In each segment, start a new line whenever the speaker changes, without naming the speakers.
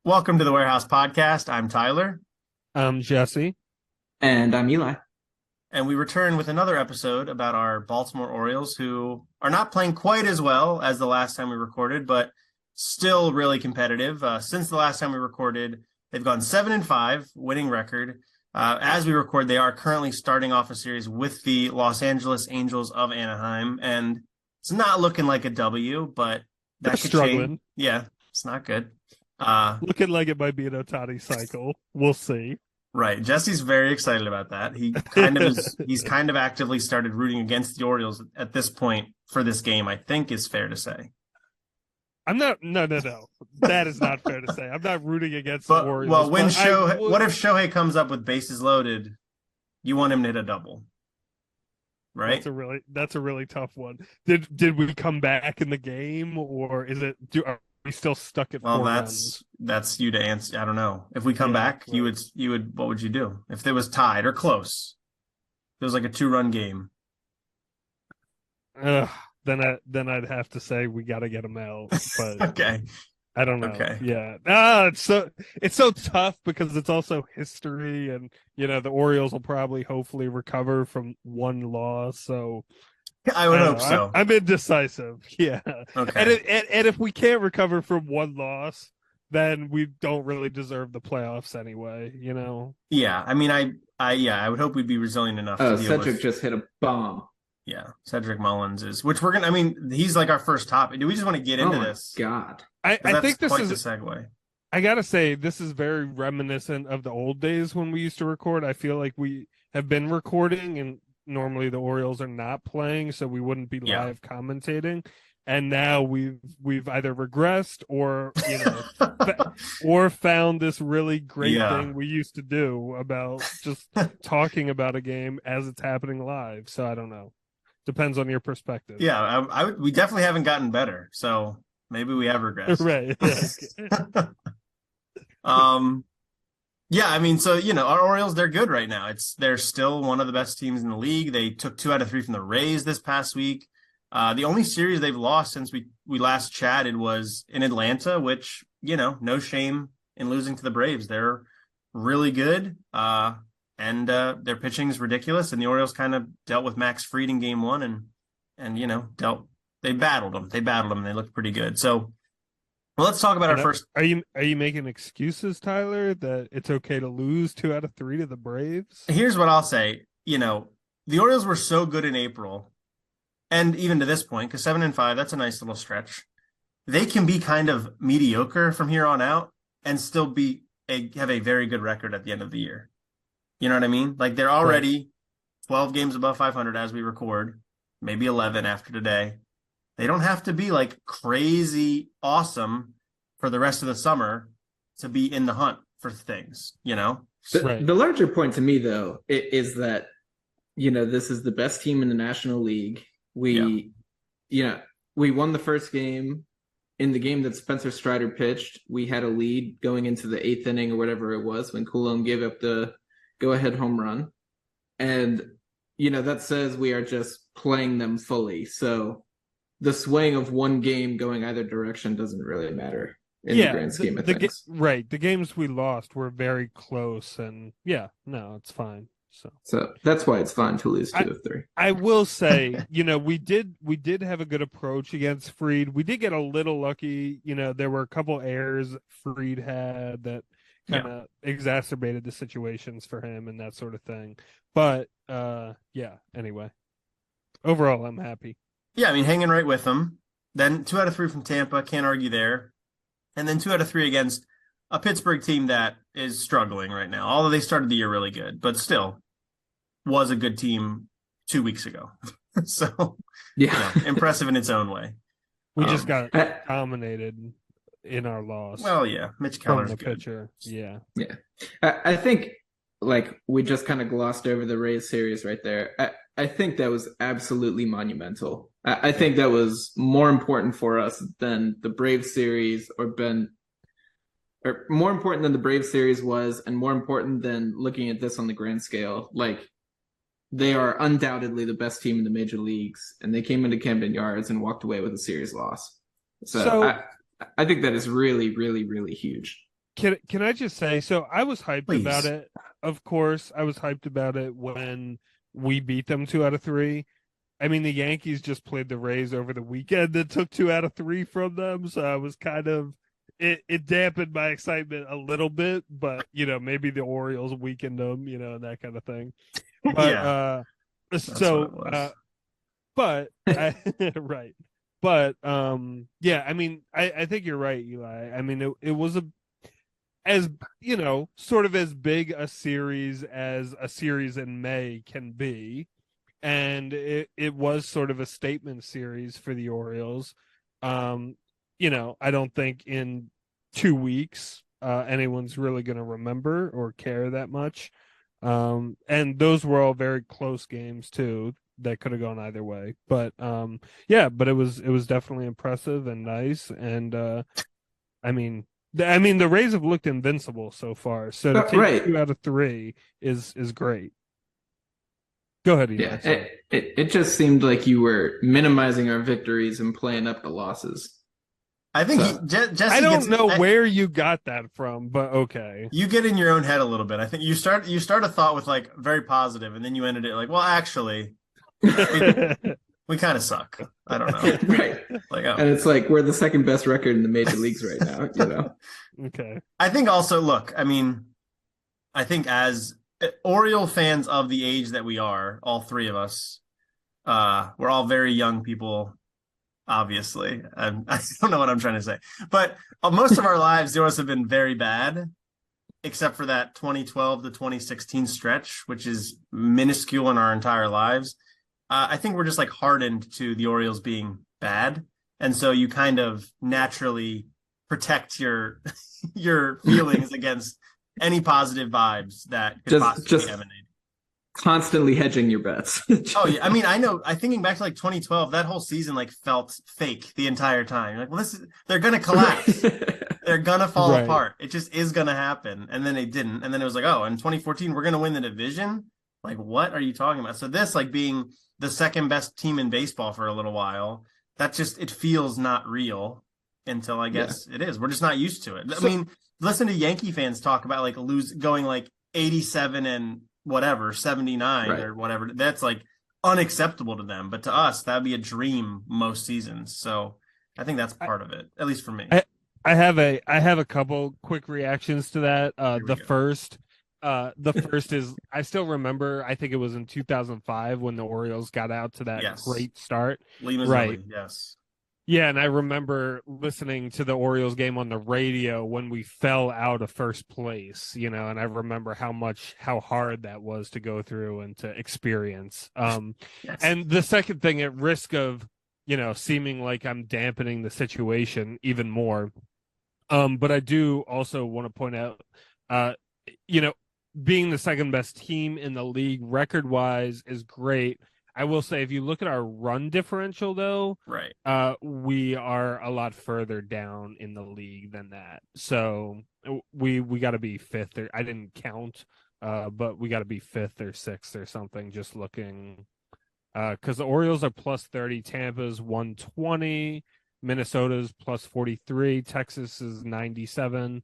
Welcome to the Warehouse Podcast. I'm Tyler,
I'm Jesse.
And I'm Eli.
and we return with another episode about our Baltimore Orioles, who are not playing quite as well as the last time we recorded, but still really competitive. Since the last time we recorded, they've gone 7-5, winning record. As we record, they are currently starting off a series with the Los Angeles Angels of Anaheim, and it's not looking like a W, but that
They're
could
struggling.
change. Yeah, it's not good.
Looking like it might be an Otani cycle. We'll see.
Right. Jesse's very excited about that. He kind of is, he's kind of actively started rooting against the Orioles at this point for this game, I think is fair to say.
I'm not. No. That is not fair to say. I'm not rooting against the
But
Orioles.
well, when
but
Shohei, what if Shohei comes up with bases loaded? You want him to hit a double, right?
That's a really tough one. Did we come back in the game, or are we still stuck at
Well,
four
that's
runs?
you to answer. I don't know. If we come back,
right.
you would what would you do if it was tied or close? It was like a 2-run game.
Then I'd have to say we got to get him out. But
Okay.
I don't know.
Okay.
Yeah. It's so tough because it's also history, and the Orioles will probably hopefully recover from one loss. So
I would
I
hope
don't know.
so.
I'm indecisive. Yeah.
Okay.
And if we can't recover from one loss, then we don't really deserve the playoffs anyway.
Yeah. I mean, I would hope we'd be resilient enough to
Oh,
deal
Cedric
with.
just hit a bomb.
Yeah, Cedric Mullins is, which I mean, he's like our first topic. Do we just want to get
Oh
into
my
this?
God.
I think this
quite
is
the segue.
I gotta say, this is very reminiscent of the old days when we used to record. I feel like we have been recording, and normally the Orioles are not playing, so we wouldn't be
Yeah.
live commentating. And now we've either regressed or or found this really great
Yeah.
thing we used to do about just talking about a game as it's happening live. So I don't know. Depends on your perspective.
Yeah, we definitely haven't gotten better, so maybe we have regressed.
Right.
Yeah, I mean, so our Orioles, they're good right now. They're still one of the best teams in the league. They took 2 out of 3 from the Rays this past week. The only series they've lost since we last chatted was in Atlanta, which, no shame in losing to the Braves. They're really good. And their pitching is ridiculous. And the Orioles kind of dealt with Max Fried in game 1 and they battled them. And they looked pretty good. So let's talk about our first.
Are you making excuses, Tyler, that it's okay to lose 2 out of 3 to the Braves?
Here's what I'll say. The Orioles were so good in April, and even to this point, because 7-5, that's a nice little stretch. They can be kind of mediocre from here on out and still have a very good record at the end of the year. You know what I mean? Like they're already 12 games above 500 as we record, maybe 11 after today. They don't have to be like crazy awesome for the rest of the summer to be in the hunt for things,
The larger point to me, though, is that, this is the best team in the National League. We won the first game. In the game that Spencer Strider pitched, we had a lead going into the 8th inning or whatever it was when Coulomb gave up the go-ahead home run. And, that says we are just playing them fully. So the swing of one game going either direction doesn't really matter in the grand scheme of things.
Right. The games we lost were very close, and it's fine.
So that's why it's fun to lose 2 of 3.
I will say, we did have a good approach against Fried. We did get a little lucky. There were a couple errors Fried had that kind of exacerbated the situations for him and that sort of thing. But anyway, overall, I'm happy.
Yeah, I mean, hanging right with them. Then 2 out of 3 from Tampa, can't argue there. And then 2 out of 3 against a Pittsburgh team that is struggling right now. Although they started the year really good, but still was a good team 2 weeks ago. So, impressive in its own way.
We just got dominated in our loss.
Well, yeah, Mitch Keller's
the
good.
pitcher. Yeah.
I think we just kind of glossed over the Rays series right there. I think that was absolutely monumental. I think that was more important for us than the Braves series or more important than the Braves series was, and more important than looking at this on the grand scale. Like, they are undoubtedly the best team in the major leagues, and they came into Camden Yards and walked away with a series loss. So I think that is really, really, really huge.
Can I just say, so I was hyped about
Please.
it. Of course, I was hyped about it when we beat them 2 out of 3. I mean, the Yankees just played the Rays over the weekend that took 2 out of 3 from them, so I was kind of it dampened my excitement a little bit, but maybe the Orioles weakened them, and that kind of thing. But
Yeah, that's what it
so
was.
but I, right. But yeah, I mean, I think you're right, Eli. I mean, it was as sort of as big a series as a series in May can be. And it was sort of a statement series for the Orioles. I don't think in 2 weeks anyone's really going to remember or care that much. And those were all very close games too that could have gone either way. But yeah, but it was definitely impressive and nice. And I mean, the Rays have looked invincible so far. So to take
Right.
2 out of 3 is great. Go ahead, Eli.
Yeah.
Sorry.
It just seemed like you were minimizing our victories and playing up the losses.
I think
So
Jesse
I
gets.
don't know where you got that from, but okay.
You get in your own head a little bit. I think you start a thought with like very positive, and then you ended it like, well, actually, we kind of suck. I don't know.
right.
Like,
And it's like we're the second best record in the major leagues right now.
Okay.
I think also, look, I mean, I think as Oriole fans of the age that we are, all three of us, we're all very young people. Obviously, I don't know what I'm trying to say, but most of our lives, the Orioles have been very bad, except for that 2012 to 2016 stretch, which is minuscule in our entire lives. I think we're just like hardened to the Orioles being bad, and so you kind of naturally protect your your feelings against any positive vibes that could possibly
Just
emanate.
constantly hedging your bets.
Oh yeah, I mean, I know. I thinking back to like 2012, that whole season like felt fake the entire time. You're like, well, they're gonna collapse. They're gonna fall
Right.
apart. It just is gonna happen. And then they didn't. And then it was like, oh, in 2014, we're gonna win the division. Like, what are you talking about? So this, like being the second best team in baseball for a little while, that just it feels not real until I
Yeah.
guess it is. We're just not used to it. I
So
mean, listen to Yankee fans talk about like going like 87 and whatever, 79
Right.
or whatever. That's like unacceptable to them. But to us, that'd be a dream most seasons. So I think that's
I,
part of it, at least for me.
I have a couple quick reactions to that.
Here we
The
go.
first is I still remember, I think it was in 2005 when the Orioles got out to that
Yes.
great start.
Lee
Right.
Mazzilli, yes.
Yeah, and I remember listening to the Orioles game on the radio when we fell out of first place, and I remember how hard that was to go through and to experience.
Yes.
And the second thing, at risk of, seeming like I'm dampening the situation even more, but I do also want to point out, you know, being the second best team in the league record wise is great. I will say, if you look at our run differential, though,
Right.
we are a lot further down in the league than that. So we got to be fifth. Or I didn't count, but we got to be fifth or sixth or something. Just looking, because the Orioles are plus 30, Tampa's 120, Minnesota's plus 43, Texas is 97.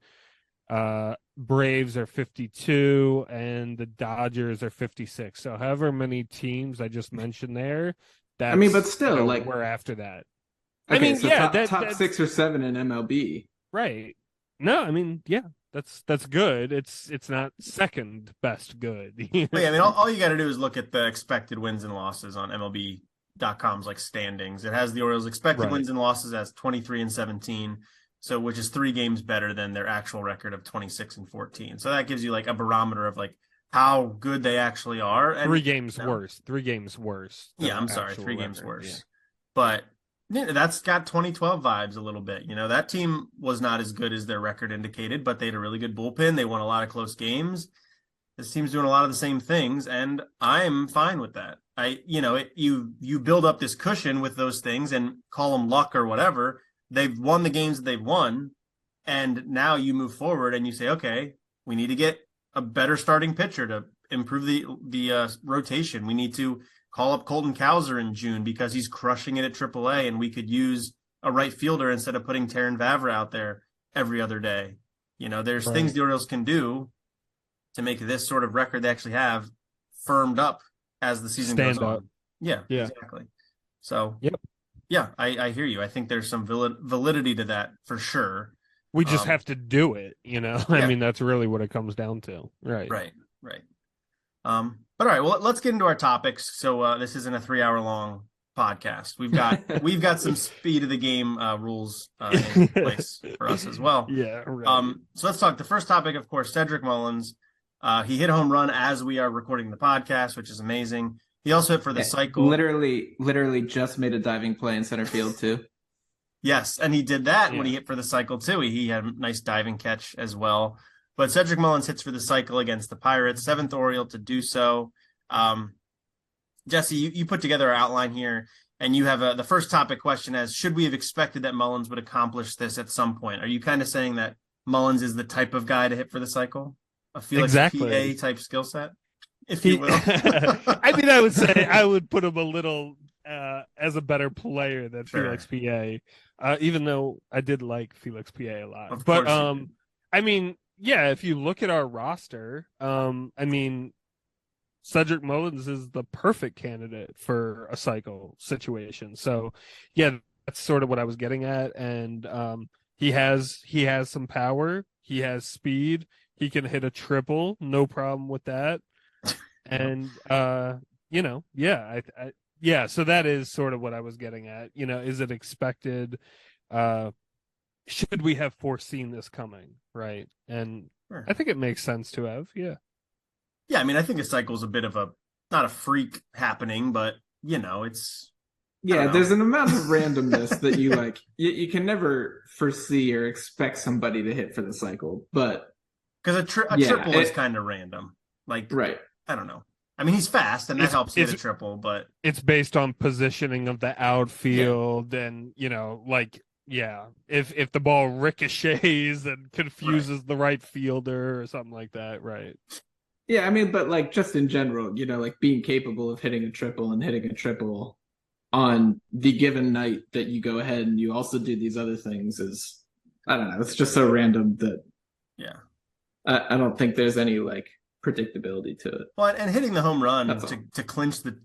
Braves are 52 and the Dodgers are 56. So however many teams I just mentioned there, that's,
I mean, but still, like,
we're after that.
okay,
I mean,
so
yeah,
top
that's
6 or 7 in MLB.
right. No, I mean, yeah, that's good. It's not second best good.
But yeah, I mean, all you got to do is look at the expected wins and losses on MLB.com's like standings. It has the Orioles expected
Right.
wins and losses as 23 and 17. So, which is 3 games better than their actual record of 26 and 14. So that gives you like a barometer of like how good they actually are. And
3 games worse. 3 games worse.
yeah, I'm sorry, 3 games worse. But yeah, that's got 2012 vibes a little bit. That team was not as good as their record indicated, but they had a really good bullpen. They won a lot of close games. This team's doing a lot of the same things, and I'm fine with that. You build up this cushion with those things and call them luck or whatever. They've won the games that they've won, and now you move forward and you say, okay, we need to get a better starting pitcher to improve the rotation. We need to call up Colton Cowser in June because he's crushing it at AAA, and we could use a right fielder instead of putting Taron Vavra out there every other day. There's
Right.
things the Orioles can do to make this sort of record they actually have firmed up as the season goes
Stand up.
on. Yeah,
Yeah.
exactly. So,
Yep.
yeah, I hear you. I think there's some validity to that for sure.
We just have to do it, I
Yeah.
mean, that's really what it comes down to. Right.
Right. But all right, well, let's get into our topics. So this isn't a 3-hour long podcast. We've got some speed of the game rules in place for us as well.
Yeah. Right.
So let's talk. The first topic, of course, Cedric Mullins. He hit a home run as we are recording the podcast, which is amazing. He also hit for the cycle.
Literally just made a diving play in center field too.
Yes, and he did that when he hit for the cycle too. He had a nice diving catch as well. But Cedric Mullins hits for the cycle against the Pirates, 7th Oriole to do so. Jesse, you put together our outline here, and you have the first topic question as, should we have expected that Mullins would accomplish this at some point? Are you kind of saying that Mullins is the type of guy to hit for the cycle? A Felix PA type skill set, if you will?
I mean, I would say I would put him a little as a better player than Felix PA, even though I did like Felix PA a lot. But I mean, yeah, if you look at our roster, I mean, Cedric Mullins is the perfect candidate for a cycle situation. So, yeah, that's sort of what I was getting at. And he has some power. He has speed. He can hit a triple, no problem with that. And yeah. So that is sort of what I was getting at. Is it expected? Should we have foreseen this coming? Right. And
sure.
I think it makes sense to have. Yeah.
Yeah. I mean, I think a cycle is a bit of not a freak happening, but it's.
Yeah, there's an amount of randomness that you like. You can never foresee or expect somebody to hit for the cycle, but
because a triple is kind of random. Like,
right.
I don't know. I mean, he's fast, and that helps hit a triple, but
it's based on positioning of the outfield, and if the ball ricochets and confuses the right fielder or something like that, right?
Yeah, I mean, but just in general, like being capable of hitting a triple and hitting a triple on the given night that you go ahead and you also do these other things is, I don't know, it's just so random that I don't think there's any predictability to it.
Well, and hitting the home run to clinch the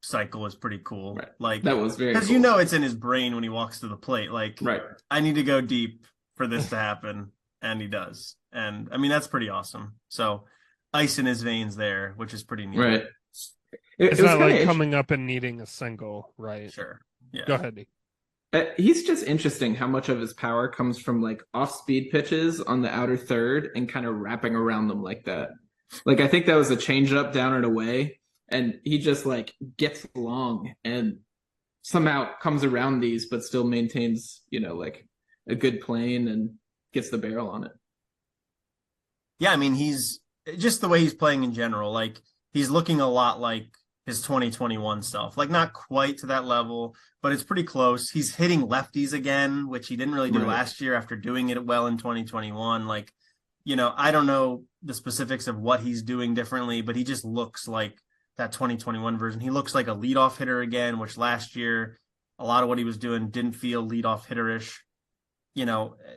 cycle is pretty cool.
Right. That was very
because
cool.
It's in his brain when he walks to the plate.
Right.
I need to go deep for this to happen, and he does. And I mean, that's pretty awesome. So ice in his veins there, which is pretty neat.
Right.
It's not like coming up and needing a single, right?
Sure. Yeah.
Go ahead, Nick.
He's just interesting how much of his power comes from off-speed pitches on the outer third and kind of wrapping around them like that. I think that was a changeup down and away, and he just gets long and somehow comes around these, but still maintains a good plane and gets the barrel on it.
Yeah, I mean, he's just the way he's playing in general. He's looking a lot like his 2021 stuff. Not quite to that level, but it's pretty close. He's hitting lefties again, which he didn't really do last year after doing it well in 2021. I don't know the specifics of what he's doing differently, but he just looks like that 2021 version. He looks like a leadoff hitter again, which last year, a lot of what he was doing didn't feel leadoff hitterish.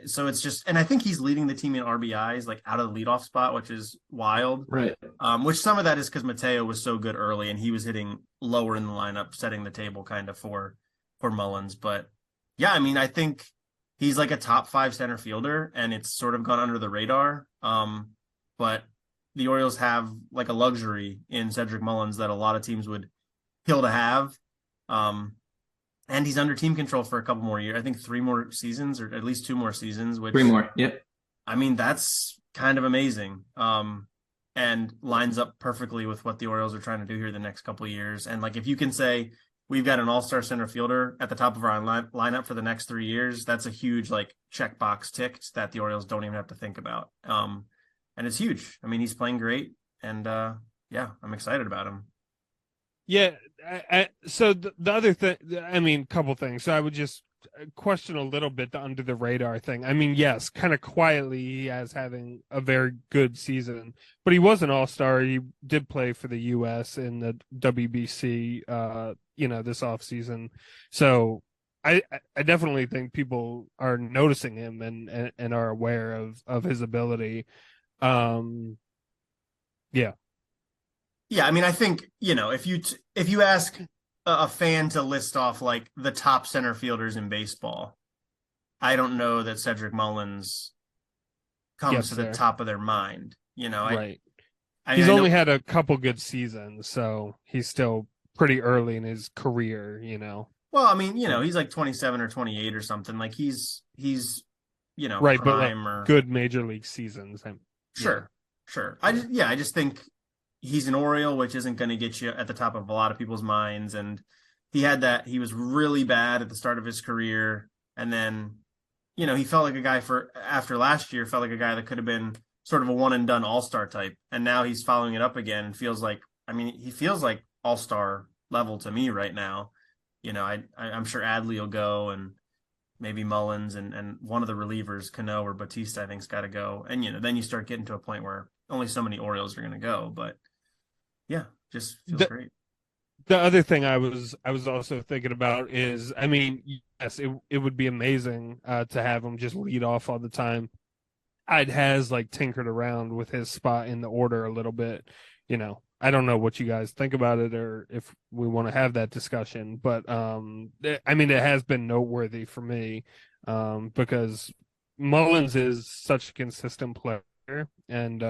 So it's just, and I think he's leading the team in RBIs, out of the leadoff spot, which is wild.
Right.
Which some of that is because Mateo was so good early and he was hitting lower in the lineup, setting the table kind of for Mullins. But yeah, I mean, I think he's a top 5 center fielder, and it's sort of gone under the radar. But the Orioles have a luxury in Cedric Mullins that a lot of teams would kill to have. And he's under team control for a couple more years. I think 3 more seasons, or at least 2 more seasons.
3 more, yep.
I mean, that's kind of amazing. And lines up perfectly with what the Orioles are trying to do here the next couple of years. And if you can say we've got an all-star center fielder at the top of our lineup for the next 3 years, that's a huge checkbox ticked that the Orioles don't even have to think about. And it's huge. I mean, he's playing great, and yeah, I'm excited about him.
Yeah. So the other thing, I mean, couple things. So I would just question a little bit the under the radar thing. I mean, yes, kind of quietly he has having a very good season, but he was an all-star. He did play for the U.S. in the WBC, this offseason. So, I definitely think people are noticing him and are aware of his ability. Yeah.
Yeah, I mean, I think, if you ask a fan to list off like the top center fielders in baseball, I don't know that Cedric Mullins comes
Gets
to the
there.
top of their mind.
Right.
I mean,
He's
I
only
know.
had a couple good seasons, so he's still pretty early in his career.
Well, I mean,
But
he's like 27 or 28 or something. Like he's
right, but like
prime or
good major league seasons. Yeah.
sure, sure. I just think he's an Oriole, which isn't going to get you at the top of a lot of people's minds. And he was really bad at the start of his career. And then, he felt like a guy after last year, felt like a guy that could have been sort of a one and done all-star type. And now he's following it up again and he feels like all-star level to me right now. I'm sure Adley will go, and maybe Mullins and one of the relievers, Cano or Batista, I think's got to go. And, then you start getting to a point where only so many Orioles are going to go. But yeah, just feels great.
The other thing I was also thinking about is, I mean, yes, it would be amazing to have him just lead off all the time. I'd has like tinkered around with his spot in the order a little bit. I don't know what you guys think about it or if we want to have that discussion, but I mean, it has been noteworthy for me because Mullins is such a consistent player, and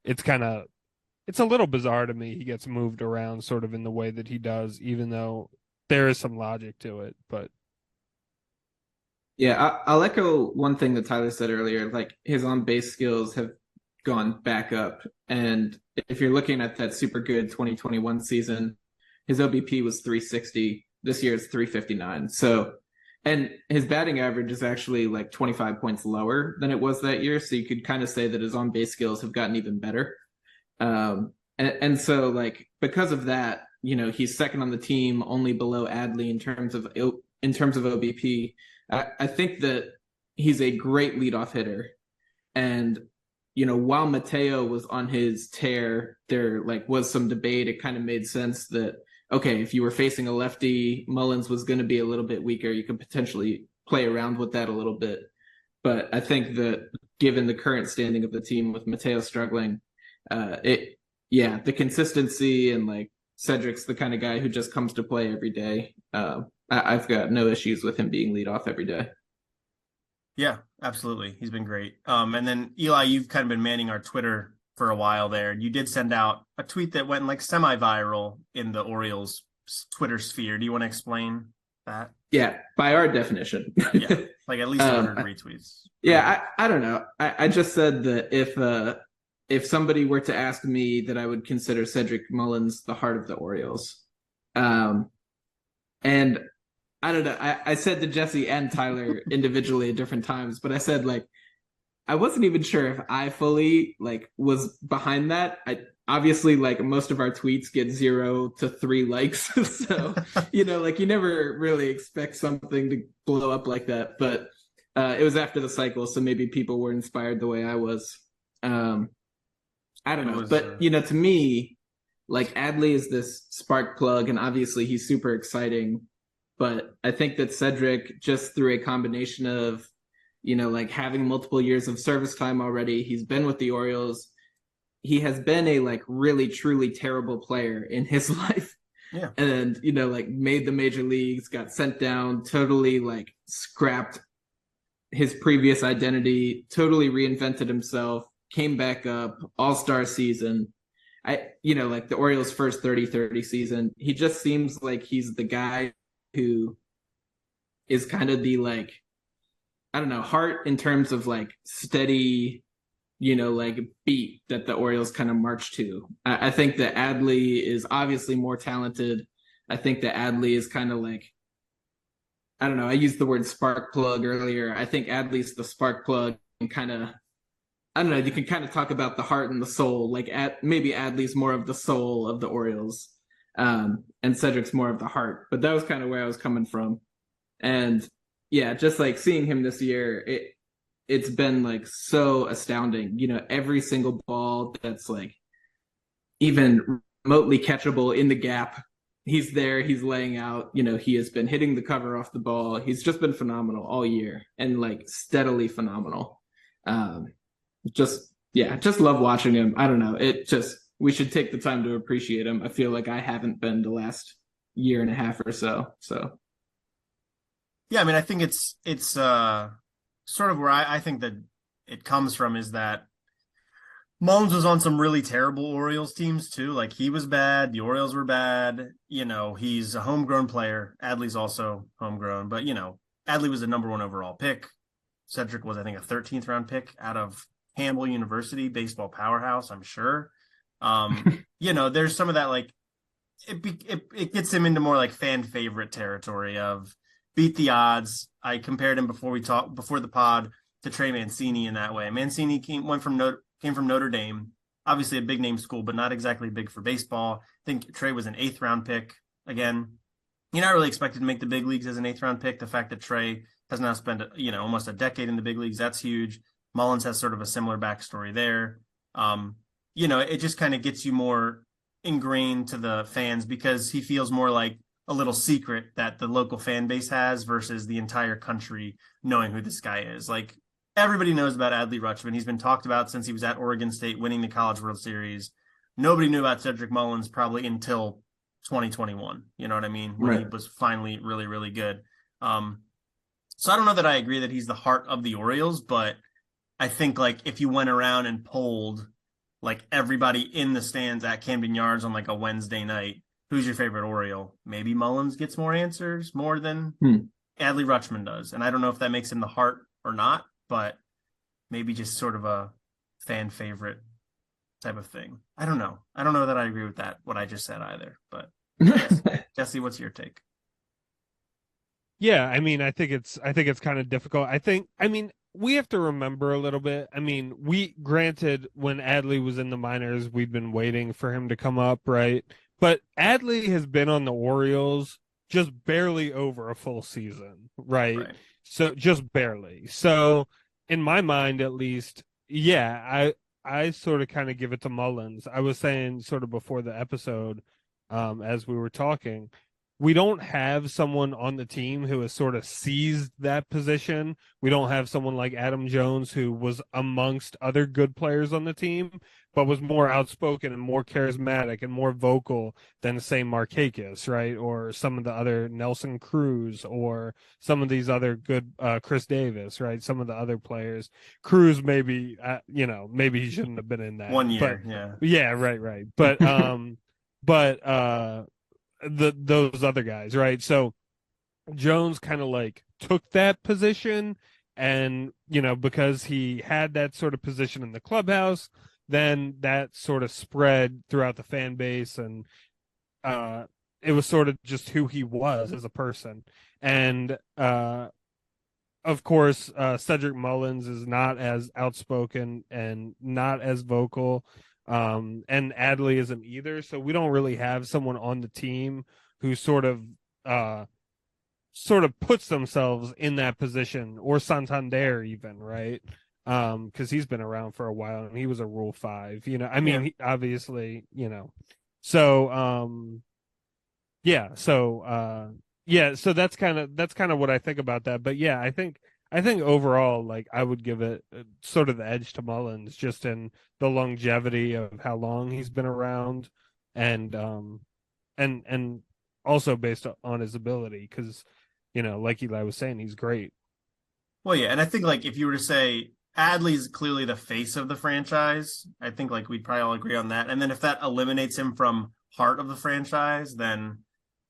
it's a little bizarre to me he gets moved around sort of in the way that he does, even though there is some logic to it. But
yeah, I'll echo one thing that Tyler said earlier. Like his on base skills have gone back up, and if you're looking at that super good 2021 season, his OBP was 360. This year it's 359. So, and his batting average is actually like 25 points lower than it was that year. So you could kind of say that his on base skills have gotten even better. And so like because of that, he's second on the team, only below Adley in terms of OBP. I think that he's a great leadoff hitter, and while Mateo was on his tear, there like was some debate. It kind of made sense that okay, if you were facing a lefty, Mullins was going to be a little bit weaker. You could potentially play around with that a little bit, but I think that given the current standing of the team with Mateo struggling, the consistency and like Cedric's the kind of guy who just comes to play every day. I've got no issues with him being lead off every day.
Yeah, absolutely. He's been great. And then Eli, you've kind of been manning our Twitter for a while there. You did send out a tweet that went like semi-viral in the Orioles Twitter sphere. Do you want to explain that?
Yeah, by our definition.
Yeah, like at least 100 retweets.
Yeah, I don't know. I just said that if somebody were to ask me that I would consider Cedric Mullins the heart of the Orioles. And I don't know. I said to Jesse and Tyler individually at different times, but I said like I wasn't even sure if I fully like was behind that. I obviously like most of our tweets get 0 to 3 likes, so like you never really expect something to blow up like that. But it was after the cycle, so maybe people were inspired the way I was. I don't know, but to me, like Adley is this spark plug, and obviously he's super exciting. But I think that Cedric, just through a combination of, like having multiple years of service time already, he's been with the Orioles. He has been a like really, truly terrible player in his life.
Yeah.
And, like made the major leagues, got sent down, totally like scrapped his previous identity, totally reinvented himself, came back up, all-star season. Like the Orioles' first 30-30 season, he just seems like he's the guy who is kind of the like, I don't know, heart in terms of like steady, like beat that the Orioles kind of march to. I think that Adley is obviously more talented. I think that Adley is kind of like, I don't know, I used the word spark plug earlier. I think Adley's the spark plug, and kind of, I don't know, you can kind of talk about the heart and the soul. Like maybe Adley's more of the soul of the Orioles. And Cedric's more of the heart, but that was kind of where I was coming from. And yeah, just like seeing him this year, it's been like so astounding. Every single ball that's like even remotely catchable in the gap, he's there, he's laying out, he has been hitting the cover off the ball. He's just been phenomenal all year, and like steadily phenomenal. Just love watching him. I don't know. We should take the time to appreciate him. I feel like I haven't been the last year and a half or so. So
yeah, I mean, I think it's sort of where I think that it comes from is that Mullins was on some really terrible Orioles teams too. Like, he was bad. The Orioles were bad. He's a homegrown player. Adley's also homegrown, but Adley was a number 1 overall pick. Cedric was, I think, a 13th round pick out of Campbell University, baseball powerhouse, I'm sure. There's some of that, like, it gets him into more like fan favorite territory of beat the odds. I compared him before the pod to Trey Mancini in that way. Mancini came from Notre Dame, obviously a big name school, but not exactly big for baseball. I think Trey was an 8th round pick. Again, you're not really expected to make the big leagues as an 8th round pick. The fact that Trey has now spent almost a decade in the big leagues, that's huge. Mullins has sort of a similar backstory there. It just kind of gets you more ingrained to the fans because he feels more like a little secret that the local fan base has versus the entire country knowing who this guy is. Like, everybody knows about Adley Rutschman. He's been talked about since he was at Oregon State winning the College World Series. Nobody knew about Cedric Mullins probably until 2021. You know what I mean? When he was finally really, really good. So I don't know that I agree that he's the heart of the Orioles, but I think, like, if you went around and polled like everybody in the stands at Camden Yards on like a Wednesday night, who's your favorite Oriole? Maybe Mullins gets more answers more than Adley Rutschman does. And I don't know if that makes him the heart or not, but maybe just sort of a fan favorite type of thing. I don't know. I don't know that I agree with that, what I just said either, but Jesse, what's your take?
Yeah, I mean, I think it's kind of difficult. We have to remember a little bit. I mean, granted, when Adley was in the minors, we'd been waiting for him to come up, right? But Adley has been on the Orioles just barely over a full season, right? So just barely. So in my mind, at least, yeah, I sort of kind of give it to Mullins. I was saying sort of before the episode, as we were talking, we don't have someone on the team who has sort of seized that position. We don't have someone like Adam Jones, who was amongst other good players on the team, but was more outspoken and more charismatic and more vocal than, say, Markakis, right? Or some of the other Nelson Cruz, or some of these other good Chris Davis, right? Some of the other players. Cruz, maybe, maybe he shouldn't have been in that
1 year.
But, yeah, right. But, those other guys, right? So Jones kind of like took that position, and because he had that sort of position in the clubhouse, then that sort of spread throughout the fan base, and it was sort of just who he was as a person. And of course, Cedric Mullins is not as outspoken and not as vocal. And Adley isn't either, so we don't really have someone on the team who sort of puts themselves in that position, or Santander even, right? Because he's been around for a while and he was a Rule 5. He, obviously, So so that's kind of what I think about that. But yeah, I think overall, like, I would give it sort of the edge to Mullins, just in the longevity of how long he's been around, and also based on his ability, because like Eli was saying, he's great.
Well, yeah, and I think, like, if you were to say Adley's clearly the face of the franchise, I think, like, we'd probably all agree on that. And then if that eliminates him from heart of the franchise, then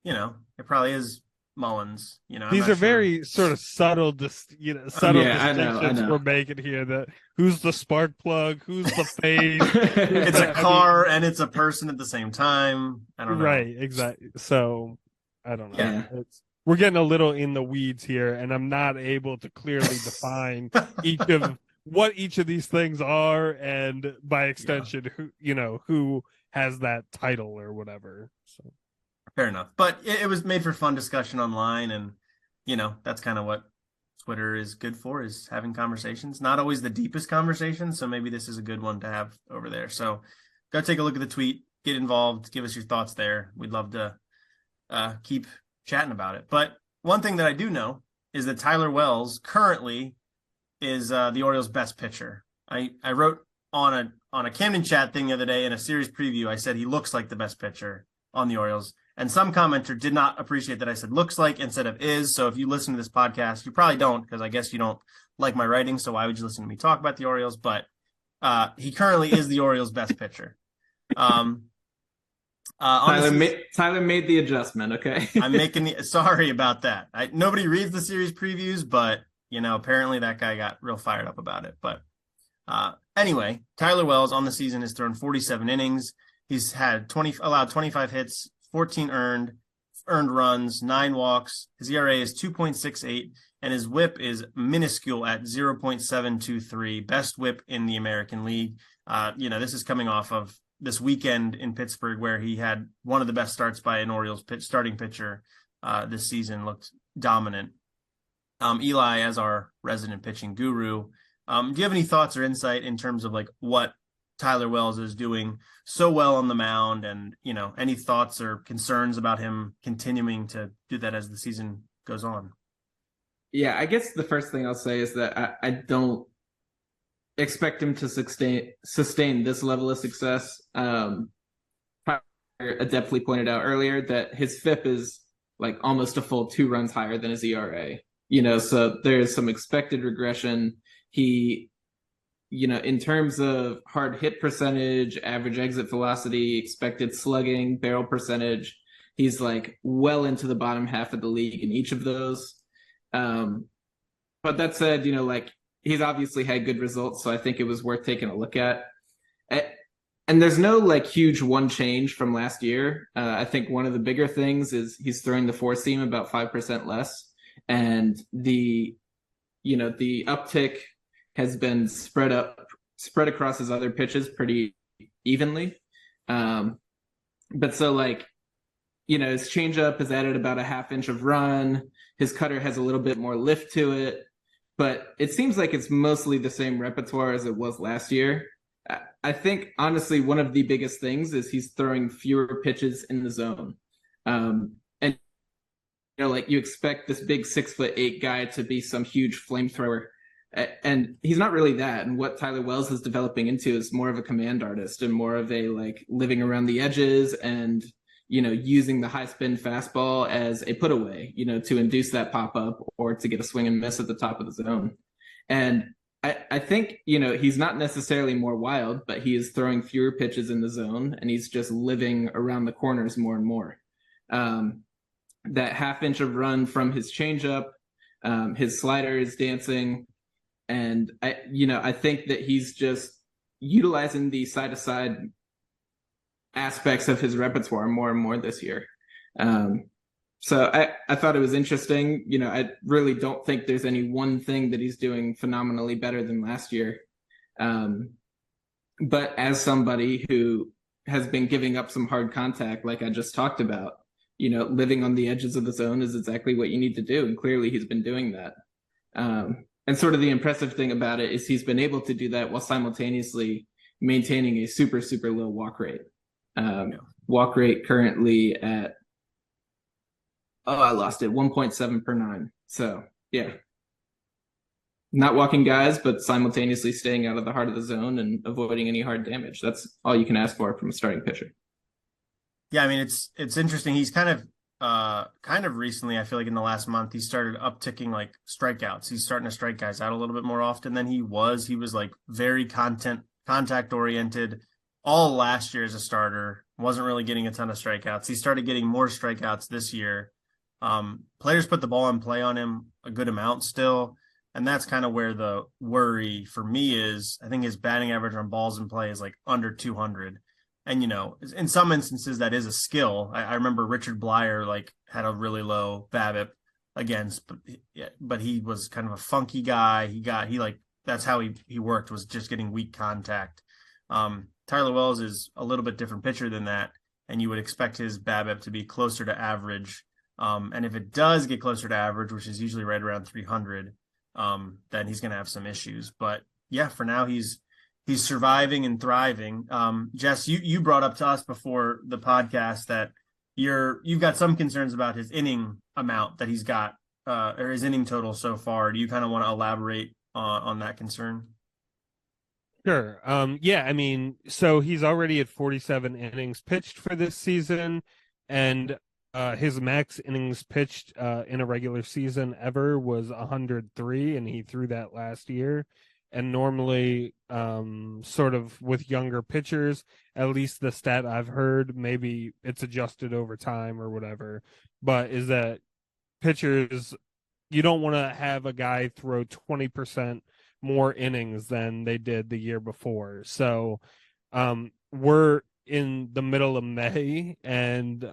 it probably is Mullins.
These are very sort of subtle distinctions we're making here. That who's the spark plug, who's the face.
It's a car and it's a person at the same time. I don't know.
Right, exactly. So I don't know.
Yeah.
We're getting a little in the weeds here, and I'm not able to clearly define what each of these things are, and by extension, who has that title or whatever. So.
Fair enough. But it was made for fun discussion online, and, that's kind of what Twitter is good for, is having conversations. Not always the deepest conversations, so maybe this is a good one to have over there. So go take a look at the tweet, get involved, give us your thoughts there. We'd love to keep chatting about it. But one thing that I do know is that Tyler Wells currently is the Orioles' best pitcher. I wrote on a Camden chat thing the other day in a series preview. I said he looks like the best pitcher on the Orioles, and some commenter did not appreciate that I said looks like instead of is. So if you listen to this podcast, you probably don't, because I guess you don't like my writing. So why would you listen to me talk about the Orioles? But he currently is the Orioles' best pitcher.
Tyler made the adjustment. Okay.
I'm sorry about that. Nobody reads the series previews, but apparently that guy got real fired up about it. But anyway, Tyler Wells on the season has thrown 47 innings. He's had allowed 25 hits, 14 earned runs, 9 walks. His ERA is 2.68, and his WHIP is minuscule at 0.723, best WHIP in the American League. This is coming off of this weekend in Pittsburgh, where he had one of the best starts by an Orioles starting pitcher this season, looked dominant. Eli, as our resident pitching guru, do you have any thoughts or insight in terms of like what Tyler Wells is doing so well on the mound, and any thoughts or concerns about him continuing to do that as the season goes on?
Yeah, I guess the first thing I'll say is that I don't expect him to sustain this level of success. Adeptly pointed out earlier that his FIP is like almost a full 2 runs higher than his ERA. So there's some expected regression. He, in terms of hard hit percentage, average exit velocity, expected slugging, barrel percentage, he's like well into the bottom half of the league in each of those. But that said, he's obviously had good results, so I think it was worth taking a look at. And there's no like huge one change from last year. I think one of the bigger things is he's throwing the 4-seam about 5% less, and the uptick has been spread across his other pitches pretty evenly. But so his changeup has added about a half inch of run. His cutter has a little bit more lift to it, but it seems like it's mostly the same repertoire as it was last year. I think, honestly, one of the biggest things is he's throwing fewer pitches in the zone. And, you expect this big 6'8" guy to be some huge flamethrower. And he's not really that. And what Tyler Wells is developing into is more of a command artist and more of a living around the edges and, using the high spin fastball as a put away, to induce that pop up or to get a swing and miss at the top of the zone. And I think, he's not necessarily more wild, but he is throwing fewer pitches in the zone, and he's just living around the corners more and more. That half inch of run from his changeup, his slider is dancing. And I think that he's just utilizing the side-to-side aspects of his repertoire more and more this year. So I thought it was interesting. I really don't think there's any one thing that he's doing phenomenally better than last year. But as somebody who has been giving up some hard contact, like I just talked about, living on the edges of the zone is exactly what you need to do. And clearly he's been doing that. And sort of the impressive thing about it is he's been able to do that while simultaneously maintaining a super, super low walk rate. Walk rate currently at, I lost it, 1.7 per 9. So, yeah. Not walking guys, but simultaneously staying out of the heart of the zone and avoiding any hard damage. That's all you can ask for from a starting pitcher.
Yeah, I mean, it's interesting. He's kind of recently, I feel like in the last month, he started upticking strikeouts. He's starting to strike guys out a little bit more often than he was. He was very contact oriented all last year as a starter. Wasn't really getting a ton of strikeouts. He started getting more strikeouts this year. Players put the ball in play on him a good amount still. And that's kind of where the worry for me is. I think his batting average on balls in play is under 200. And, in some instances that is a skill. I remember Richard Blyer had a really low BABIP against, but he was kind of a funky guy. That's how he worked, was just getting weak contact. Tyler Wells is a little bit different pitcher than that. And you would expect his BABIP to be closer to average. And if it does get closer to average, which is usually right around 300, then he's going to have some issues. But yeah, for now he's surviving and thriving. Jess, you brought up to us before the podcast that you've got some concerns about his inning amount that he's got, or his inning total so far. Do you kind of want to elaborate on that concern?
Sure. Yeah, I mean, so he's already at 47 innings pitched for this season, and his max innings pitched in a regular season ever was 103, and he threw that last year. And normally, sort of with younger pitchers, at least the stat I've heard, maybe it's adjusted over time or whatever, but is that pitchers, you don't want to have a guy throw 20% more innings than they did the year before. So we're in the middle of May, and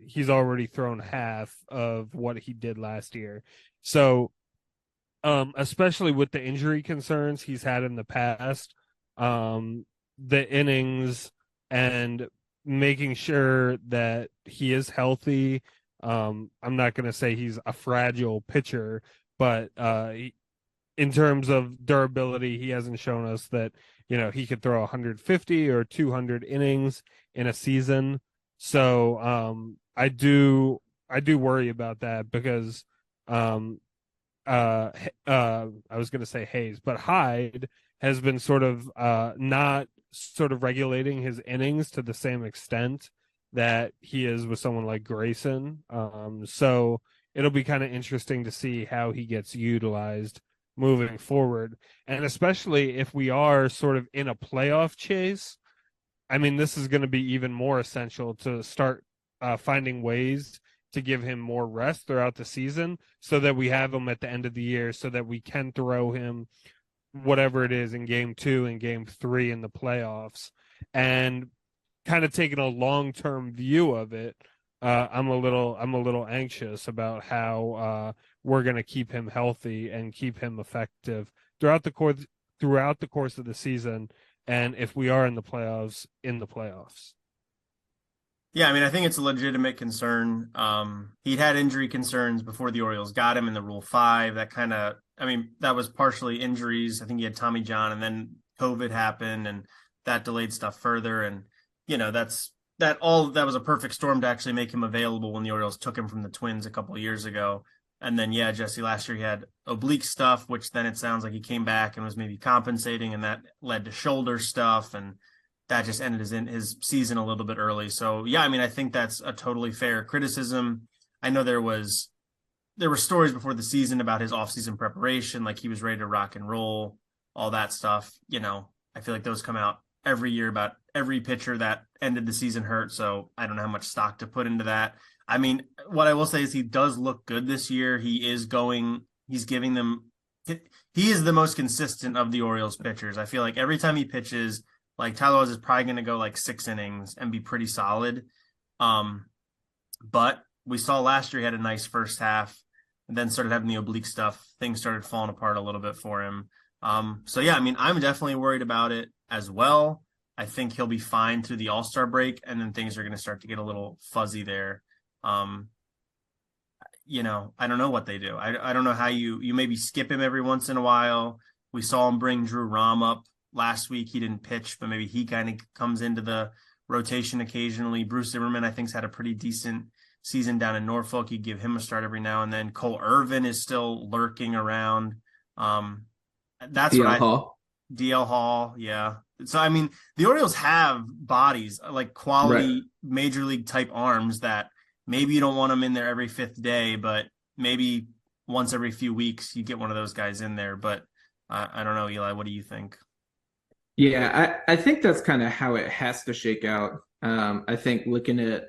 he's already thrown half of what he did last year. So especially with the injury concerns he's had in the past, the innings and making sure that he is healthy. I'm not going to say he's a fragile pitcher, but in terms of durability, he hasn't shown us that, he could throw 150 or 200 innings in a season. So I do worry about that because I was going to say Hayes, but Hyde has been sort of not sort of regulating his innings to the same extent that he is with someone like Grayson. So it'll be kind of interesting to see how he gets utilized moving forward. And especially if we are sort of in a playoff chase, I mean, this is going to be even more essential to start finding ways to give him more rest throughout the season so that we have him at the end of the year so that we can throw him whatever it is in game 2 and game 3 in the playoffs. And kind of taking a long-term view of it, I'm a little anxious about how we're going to keep him healthy and keep him effective throughout the course of the season. And if we are in the playoffs,
Yeah, I mean, I think it's a legitimate concern. He'd had injury concerns before the Orioles got him in the Rule 5. That was partially injuries. I think he had Tommy John, and then COVID happened, and that delayed stuff further. And, that was a perfect storm to actually make him available when the Orioles took him from the Twins a couple of years ago. And then, yeah, Jesse, last year he had oblique stuff, which then it sounds like he came back and was maybe compensating, and that led to shoulder stuff, and that just ended his season a little bit early. So, yeah, I mean, I think that's a totally fair criticism. I know there were stories before the season about his offseason preparation, like he was ready to rock and roll, all that stuff. I feel like those come out every year about every pitcher that ended the season hurt. So I don't know how much stock to put into that. I mean, what I will say is he does look good this year. He is the most consistent of the Orioles pitchers. I feel like every time he pitches, like Tyler is probably going to go like 6 innings and be pretty solid. But we saw last year he had a nice first half and then started having the oblique stuff. Things started falling apart a little bit for him. So yeah, I mean, I'm definitely worried about it as well. I think he'll be fine through the All-Star break, and then things are going to start to get a little fuzzy there. I don't know what they do. I don't know how you maybe skip him every once in a while. We saw him bring Drew Rom up last week. He didn't pitch, but maybe he kind of comes into the rotation occasionally. Bruce Zimmerman, I think, has had a pretty decent season down in Norfolk. You give him a start every now and then. Cole Irvin is still lurking around. That's
DL
what
Hall.
DL Hall, yeah. So, I mean, the Orioles have bodies, like quality major league type arms that maybe you don't want them in there every 5th day, but maybe once every few weeks you get one of those guys in there. But I don't know, Eli, what do you think?
Yeah, I think that's kind of how it has to shake out. I think looking at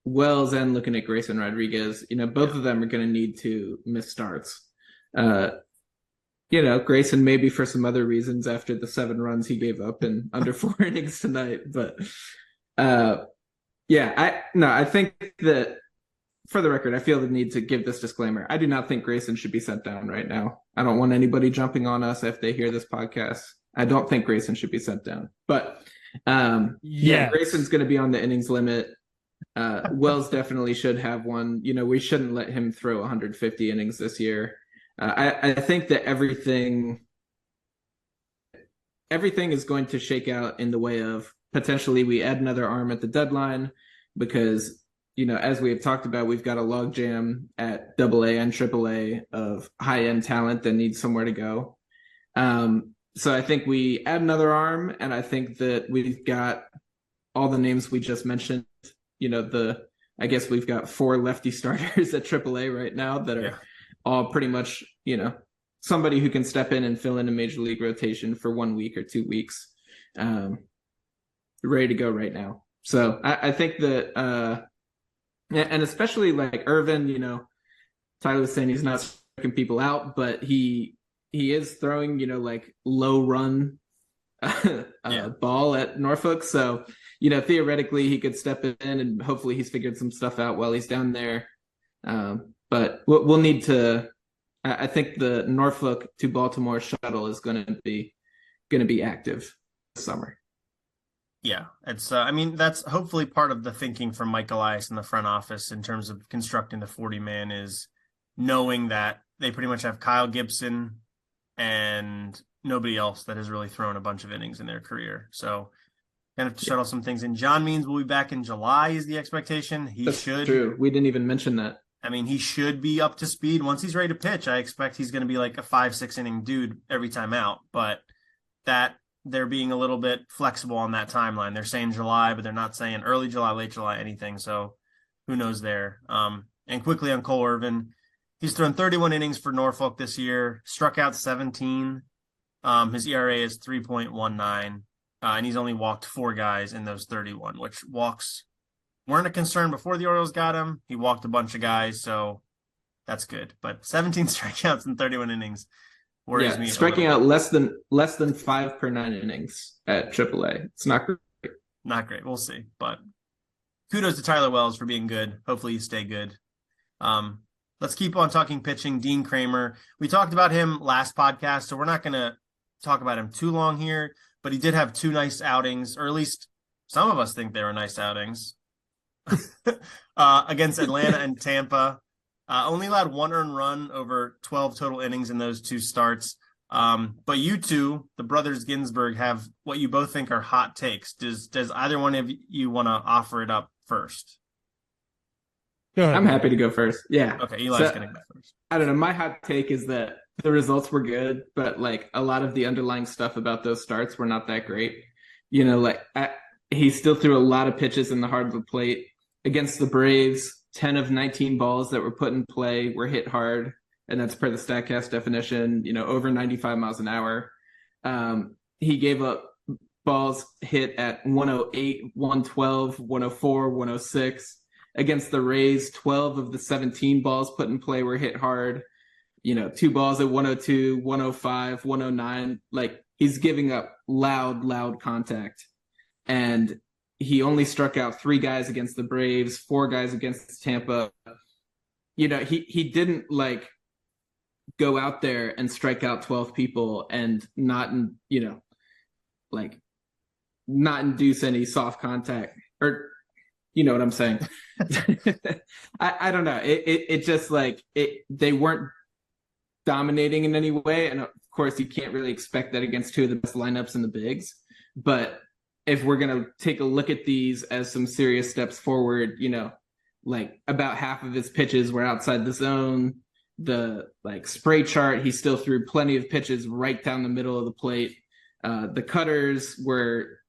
Wells and looking at Grayson Rodriguez, both of them are going to need to miss starts. Grayson maybe for some other reasons after the 7 runs he gave up in under 4 innings tonight. But I think that, for the record, I feel the need to give this disclaimer. I do not think Grayson should be sent down right now. I don't want anybody jumping on us if they hear this podcast. I don't think Grayson should be sent down. But Grayson's going to be on the innings limit. Wells definitely should have one. We shouldn't let him throw 150 innings this year. I think that everything is going to shake out in the way of potentially we add another arm at the deadline, because as we have talked about, we've got a logjam at AA and AAA of high-end talent that needs somewhere to go. So I think we add another arm, and I think that we've got all the names we just mentioned. I guess we've got 4 lefty starters at AAA right now that are all pretty much, somebody who can step in and fill in a major league rotation for 1 week or 2 weeks, ready to go right now. So I think that, and especially like Irvin, Tyler was saying he's not striking people out, but he is throwing, like low run ball at Norfolk. So, theoretically he could step in and hopefully he's figured some stuff out while he's down there. But we'll need to, I think the Norfolk to Baltimore shuttle is going to be active this summer.
Yeah, it's. That's hopefully part of the thinking from Mike Elias in the front office in terms of constructing the 40-man is knowing that they pretty much have Kyle Gibson and nobody else that has really thrown a bunch of innings in their career. So kind of to shuttle some things in. John Means will be back in July is the expectation.
That's true. We didn't even mention that.
He should be up to speed once he's ready to pitch. I expect he's going to be like a 5-6 inning dude every time out, but that they're being a little bit flexible on that timeline. They're saying July, but they're not saying early July, late July, anything. So who knows there. And quickly on Cole Irvin, he's thrown 31 innings for Norfolk this year, struck out 17. His ERA is 3.19, and he's only walked 4 guys in those 31, which walks weren't a concern before the Orioles got him. He walked a bunch of guys, so that's good. But 17 strikeouts in 31 innings worries me.
Striking out less than 5 per 9 innings at AAA. It's not great.
Not great. We'll see. But kudos to Tyler Wells for being good. Hopefully you stay good. Let's keep on talking pitching. Dean Kremer. We talked about him last podcast, so we're not going to talk about him too long here, but he did have 2 nice outings, or at least some of us think they were nice outings against Atlanta and Tampa. Only allowed 1 earned run over 12 total innings in those 2 starts. But you two, the brothers Ginsburg, have what you both think are hot takes. Does either one of you want to offer it up first?
Go ahead. I'm happy to go first. Yeah.
Okay, Eli's going to go first.
I don't know. My hot take is that the results were good, but like a lot of the underlying stuff about those starts were not that great. He still threw a lot of pitches in the hardwood plate against the Braves. 10 of 19 balls that were put in play were hit hard, and that's per the StatCast definition, over 95 miles an hour. He gave up balls hit at 108, 112, 104, 106. Against the Rays, 12 of the 17 balls put in play were hit hard. 2 balls at 102, 105, 109. Like, he's giving up loud contact. And he only struck out 3 guys against the Braves, 4 guys against Tampa. He didn't go out there and strike out 12 people and not induce any soft contact, or you know what I'm saying. I don't know. It just they weren't dominating in any way. And of course you can't really expect that against 2 of the best lineups in the bigs, but if we're going to take a look at these as some serious steps forward, about half of his pitches were outside the zone. The spray chart, he still threw plenty of pitches right down the middle of the plate. The cutters were,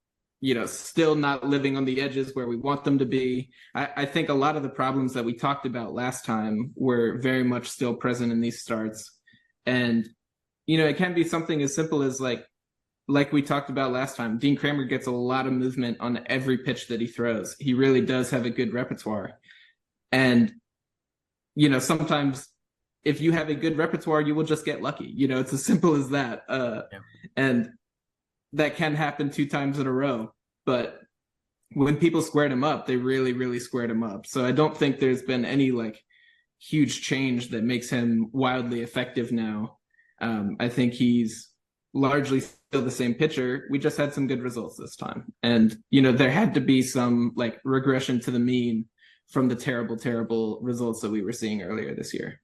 still not living on the edges where we want them to be. I think a lot of the problems that we talked about last time were very much still present in these starts. And, it can be something as simple as like we talked about last time, Dean Kremer gets a lot of movement on every pitch that he throws. He really does have a good repertoire. And, sometimes if you have a good repertoire, you will just get lucky. It's as simple as that. And that can happen 2 times in a row. But when people squared him up, they really, really squared him up. So I don't think there's been any huge change that makes him wildly effective now. I think he's largely still the same pitcher. We just had some good results this time. And, there had to be some regression to the mean from the terrible results that we were seeing earlier this year.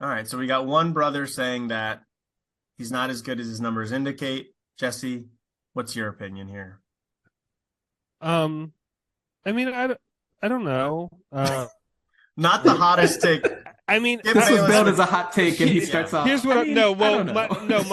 All right. So we got one brother saying that he's not as good as his numbers indicate. Jesse, what's your opinion here?
I I don't know.
Not the hottest take.
I mean,
Skip
This was
Bayless
billed
would-
as a hot take, and he
Yeah.
starts off.
Here's what
I mean,
no,
I
well,
don't know.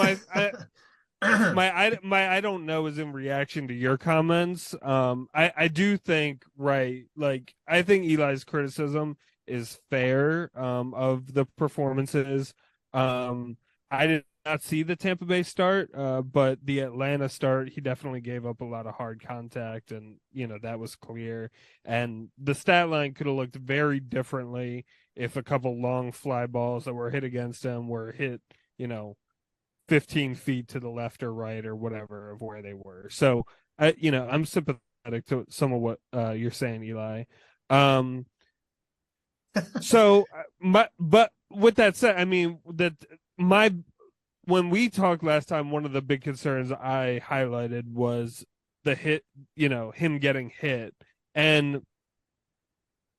my I don't know is in reaction to your comments. I do think like I think Eli's criticism is fair of the performances. I did not see the Tampa Bay start, but the Atlanta start, he definitely gave up a lot of hard contact, and that was clear. And the stat line could have looked very differently if a couple long fly balls that were hit against him were hit, 15 feet to the left or right or whatever of where they were. So I'm sympathetic to some of what you're saying, Eli. But with that said, I mean when we talked last time, one of the big concerns I highlighted was the hit, him getting hit and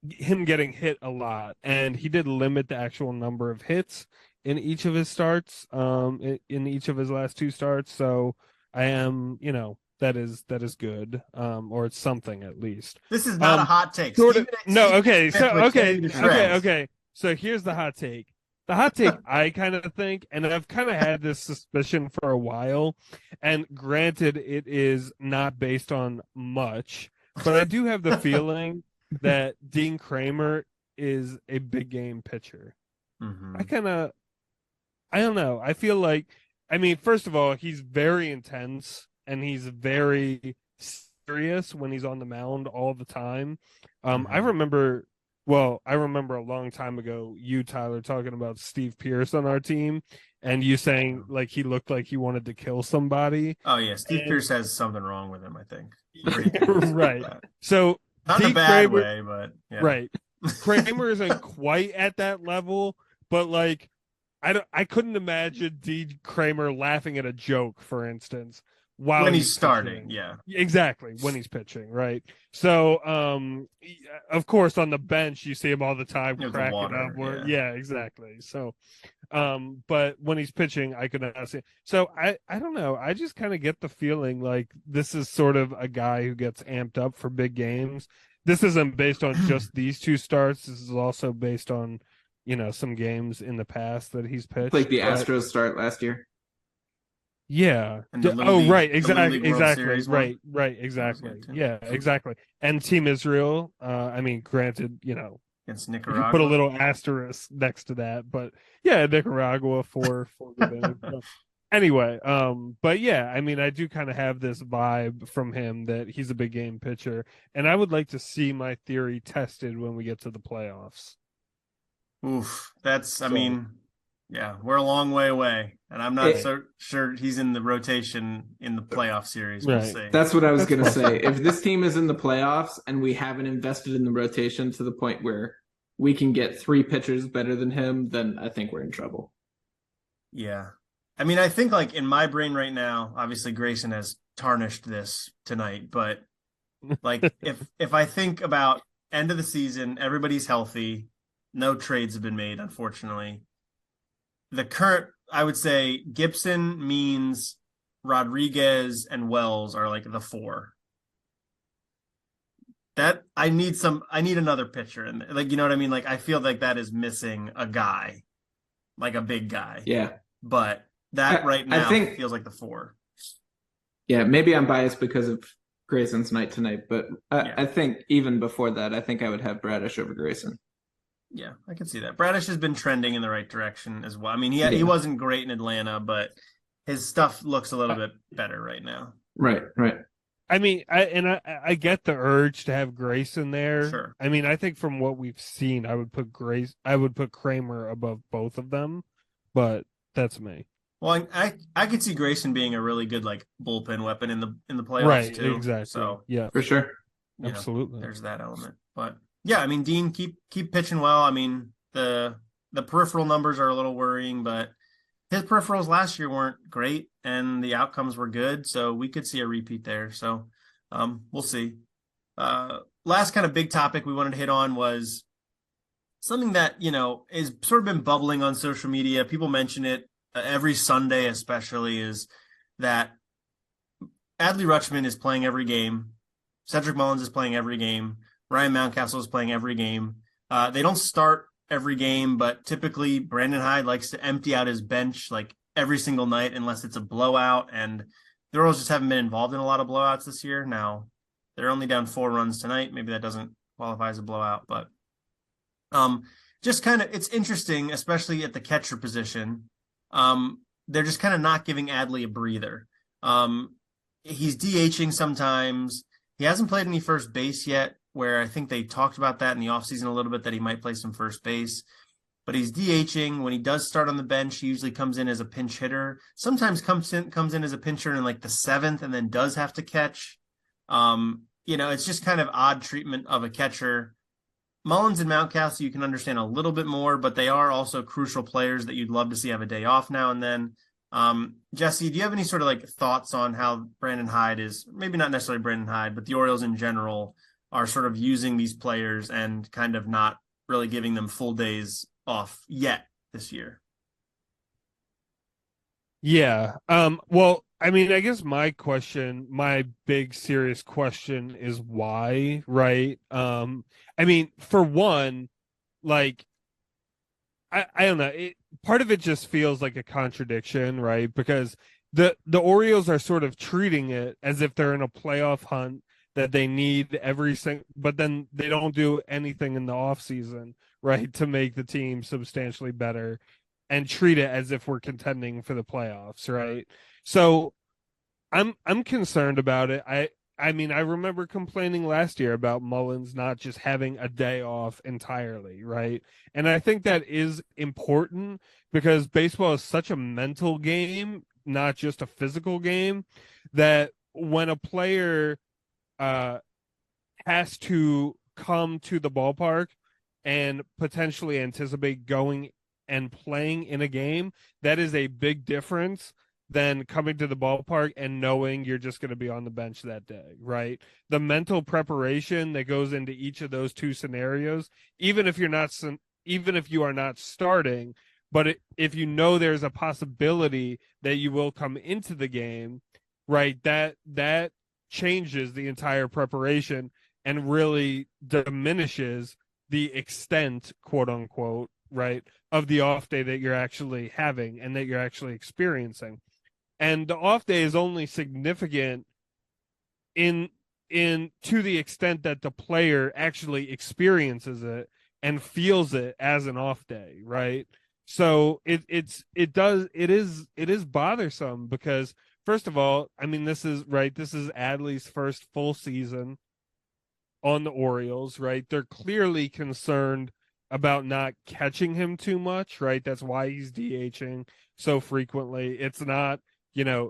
him getting hit a lot, and he did limit the actual number of hits in each of his starts, in each of his last two starts. So I am, that is good, or it's something at least.
This is not a hot take.
Okay. So here's the hot take. The hot take, I kind of think, and I've kind of had this suspicion for a while, and granted, it is not based on much, but I do have the feeling that Dean Kremer is a big game pitcher.
Mm-hmm.
I don't know. I feel like, first of all, he's very intense and he's very serious when he's on the mound all the time. I remember a long time ago, you, Tyler, talking about Steve Pierce on our team, and you saying like he looked like he wanted to kill somebody.
Oh yeah, Steve Pierce has something wrong with him, I think.
Right. So
not in a bad way, but yeah.
Right. Kremer isn't quite at that level, but like I couldn't imagine Dean Kremer laughing at a joke, for instance, while
when he's starting.
pitching.
Yeah,
exactly, when he's pitching, right? So of course on the bench you see him all the time cracking up. Yeah, exactly. So but when he's pitching, I could not see. So I don't know. I just kind of get the feeling like this is sort of a guy who gets amped up for big games. This isn't based on just these two starts. This is also based on, some games in the past that he's pitched.
Like the Astros start last year.
Yeah. Right. Exactly. Right. Exactly. Yeah. Exactly. And Team Israel. Granted,
against Nicaragua,
put a little asterisk next to that, but yeah, Nicaragua for the anyway. But yeah, I do kind of have this vibe from him that he's a big game pitcher, and I would like to see my theory tested when we get to the playoffs.
Oof, yeah, we're a long way away, and I'm not so sure he's in the rotation in the playoff series. We'll see.
That's what I was going to say. If this team is in the playoffs and we haven't invested in the rotation to the point where we can get three pitchers better than him, then I think we're in trouble.
Yeah. I think like in my brain right now, obviously Grayson has tarnished this tonight, but like if I think about end of the season, everybody's healthy, no trades have been made, unfortunately. The current, I would say Gibson, Means, Rodriguez, and Wells are like the four. That I need another pitcher, and like, you know what I mean? Like, I feel like that is missing a guy, like a big guy.
Yeah.
But that right now feels like the four.
Yeah, maybe I'm biased because of Grayson's night tonight, but I think even before that, I think I would have Bradish over Grayson.
Yeah, I can see that. Bradish has been trending in the right direction as well. He wasn't great in Atlanta, but his stuff looks a little bit better right now.
Right.
I get the urge to have Grayson there.
Sure.
I think from what we've seen, I would put Kremer above both of them, but that's me.
Well, I could see Grayson being a really good like bullpen weapon in the playoffs too.
Exactly.
So
yeah, for sure,
absolutely.
There's that element, but yeah, Dean keep pitching well. The peripheral numbers are a little worrying, but his peripherals last year weren't great, and the outcomes were good, so we could see a repeat there. So we'll see. Last kind of big topic we wanted to hit on was something that is sort of been bubbling on social media. People mention it every Sunday, especially, is that Adley Rutschman is playing every game. Cedric Mullins is playing every game. Ryan Mountcastle is playing every game. They don't start every game, but typically Brandon Hyde likes to empty out his bench like every single night unless it's a blowout. And the Orioles just haven't been involved in a lot of blowouts this year. Now they're only down 4 runs tonight. Maybe that doesn't qualify as a blowout, but just kind of it's interesting, especially at the catcher position. They're just kind of not giving Adley a breather. He's DHing sometimes. He hasn't played any first base yet, where I think they talked about that in the offseason a little bit, that he might play some first base. But he's DHing. When he does start on the bench, he usually comes in as a pinch hitter. Sometimes comes in as a pincher in like the 7th and then does have to catch. It's just kind of odd treatment of a catcher. Mullins and Mountcastle, you can understand a little bit more, but they are also crucial players that you'd love to see have a day off now and then. Jesse, do you have any sort of like thoughts on how Brandon Hyde is, maybe not necessarily Brandon Hyde, but the Orioles in general are sort of using these players and kind of not really giving them full days off yet this year?
Yeah. Well, I mean, I guess my big serious question is why, right? I mean, for one, like I don't know, part of it just feels like a contradiction, right? Because the Orioles are sort of treating it as if they're in a playoff hunt that they need but then they don't do anything in the off season, right, to make the team substantially better and treat it as if we're contending for the playoffs, right? So I'm concerned about it. I mean, I remember complaining last year about Mullins not just having a day off entirely, right? And I think that is important because baseball is such a mental game, not just a physical game, that when a player has to come to the ballpark and potentially anticipate going and playing in a game, that is a big difference than coming to the ballpark and knowing you're just going to be on the bench that day, right? The mental preparation that goes into each of those two scenarios, even if you are not starting, but if you know there's a possibility that you will come into the game, right? That changes the entire preparation and really diminishes the extent, quote unquote, right, of the off day that you're actually having and that you're actually experiencing. And the off day is only significant in to the extent that the player actually experiences it and feels it as an off day, right? So it is bothersome because first of all, I mean this is Adley's first full season on the Orioles, right? They're clearly concerned about not catching him too much, right? That's why he's DHing so frequently. It's not,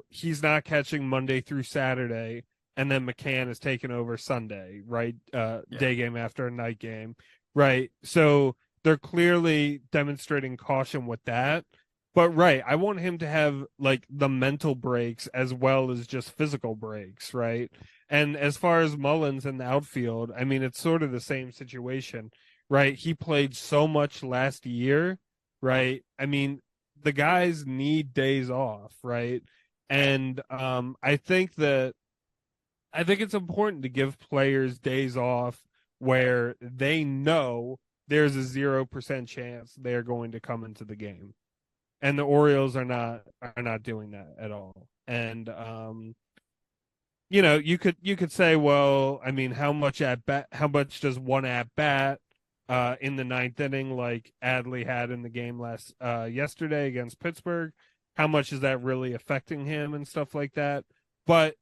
he's not catching Monday through Saturday and then McCann is taking over Sunday, right? Day game after a night game, right? So they're clearly demonstrating caution with that. But right, I want him to have like the mental breaks as well as just physical breaks, right? And as far as Mullins in the outfield, I mean, it's sort of the same situation, right? He played so much last year, right? I mean, the guys need days off, right? And I think it's important to give players days off where they know there's a 0% chance they're going to come into the game. And the Orioles are not doing that at all. And you could say, well, I mean, how much does one at bat in the 9th inning, like Adley had in the game yesterday against Pittsburgh, how much is that really affecting him and stuff like that? But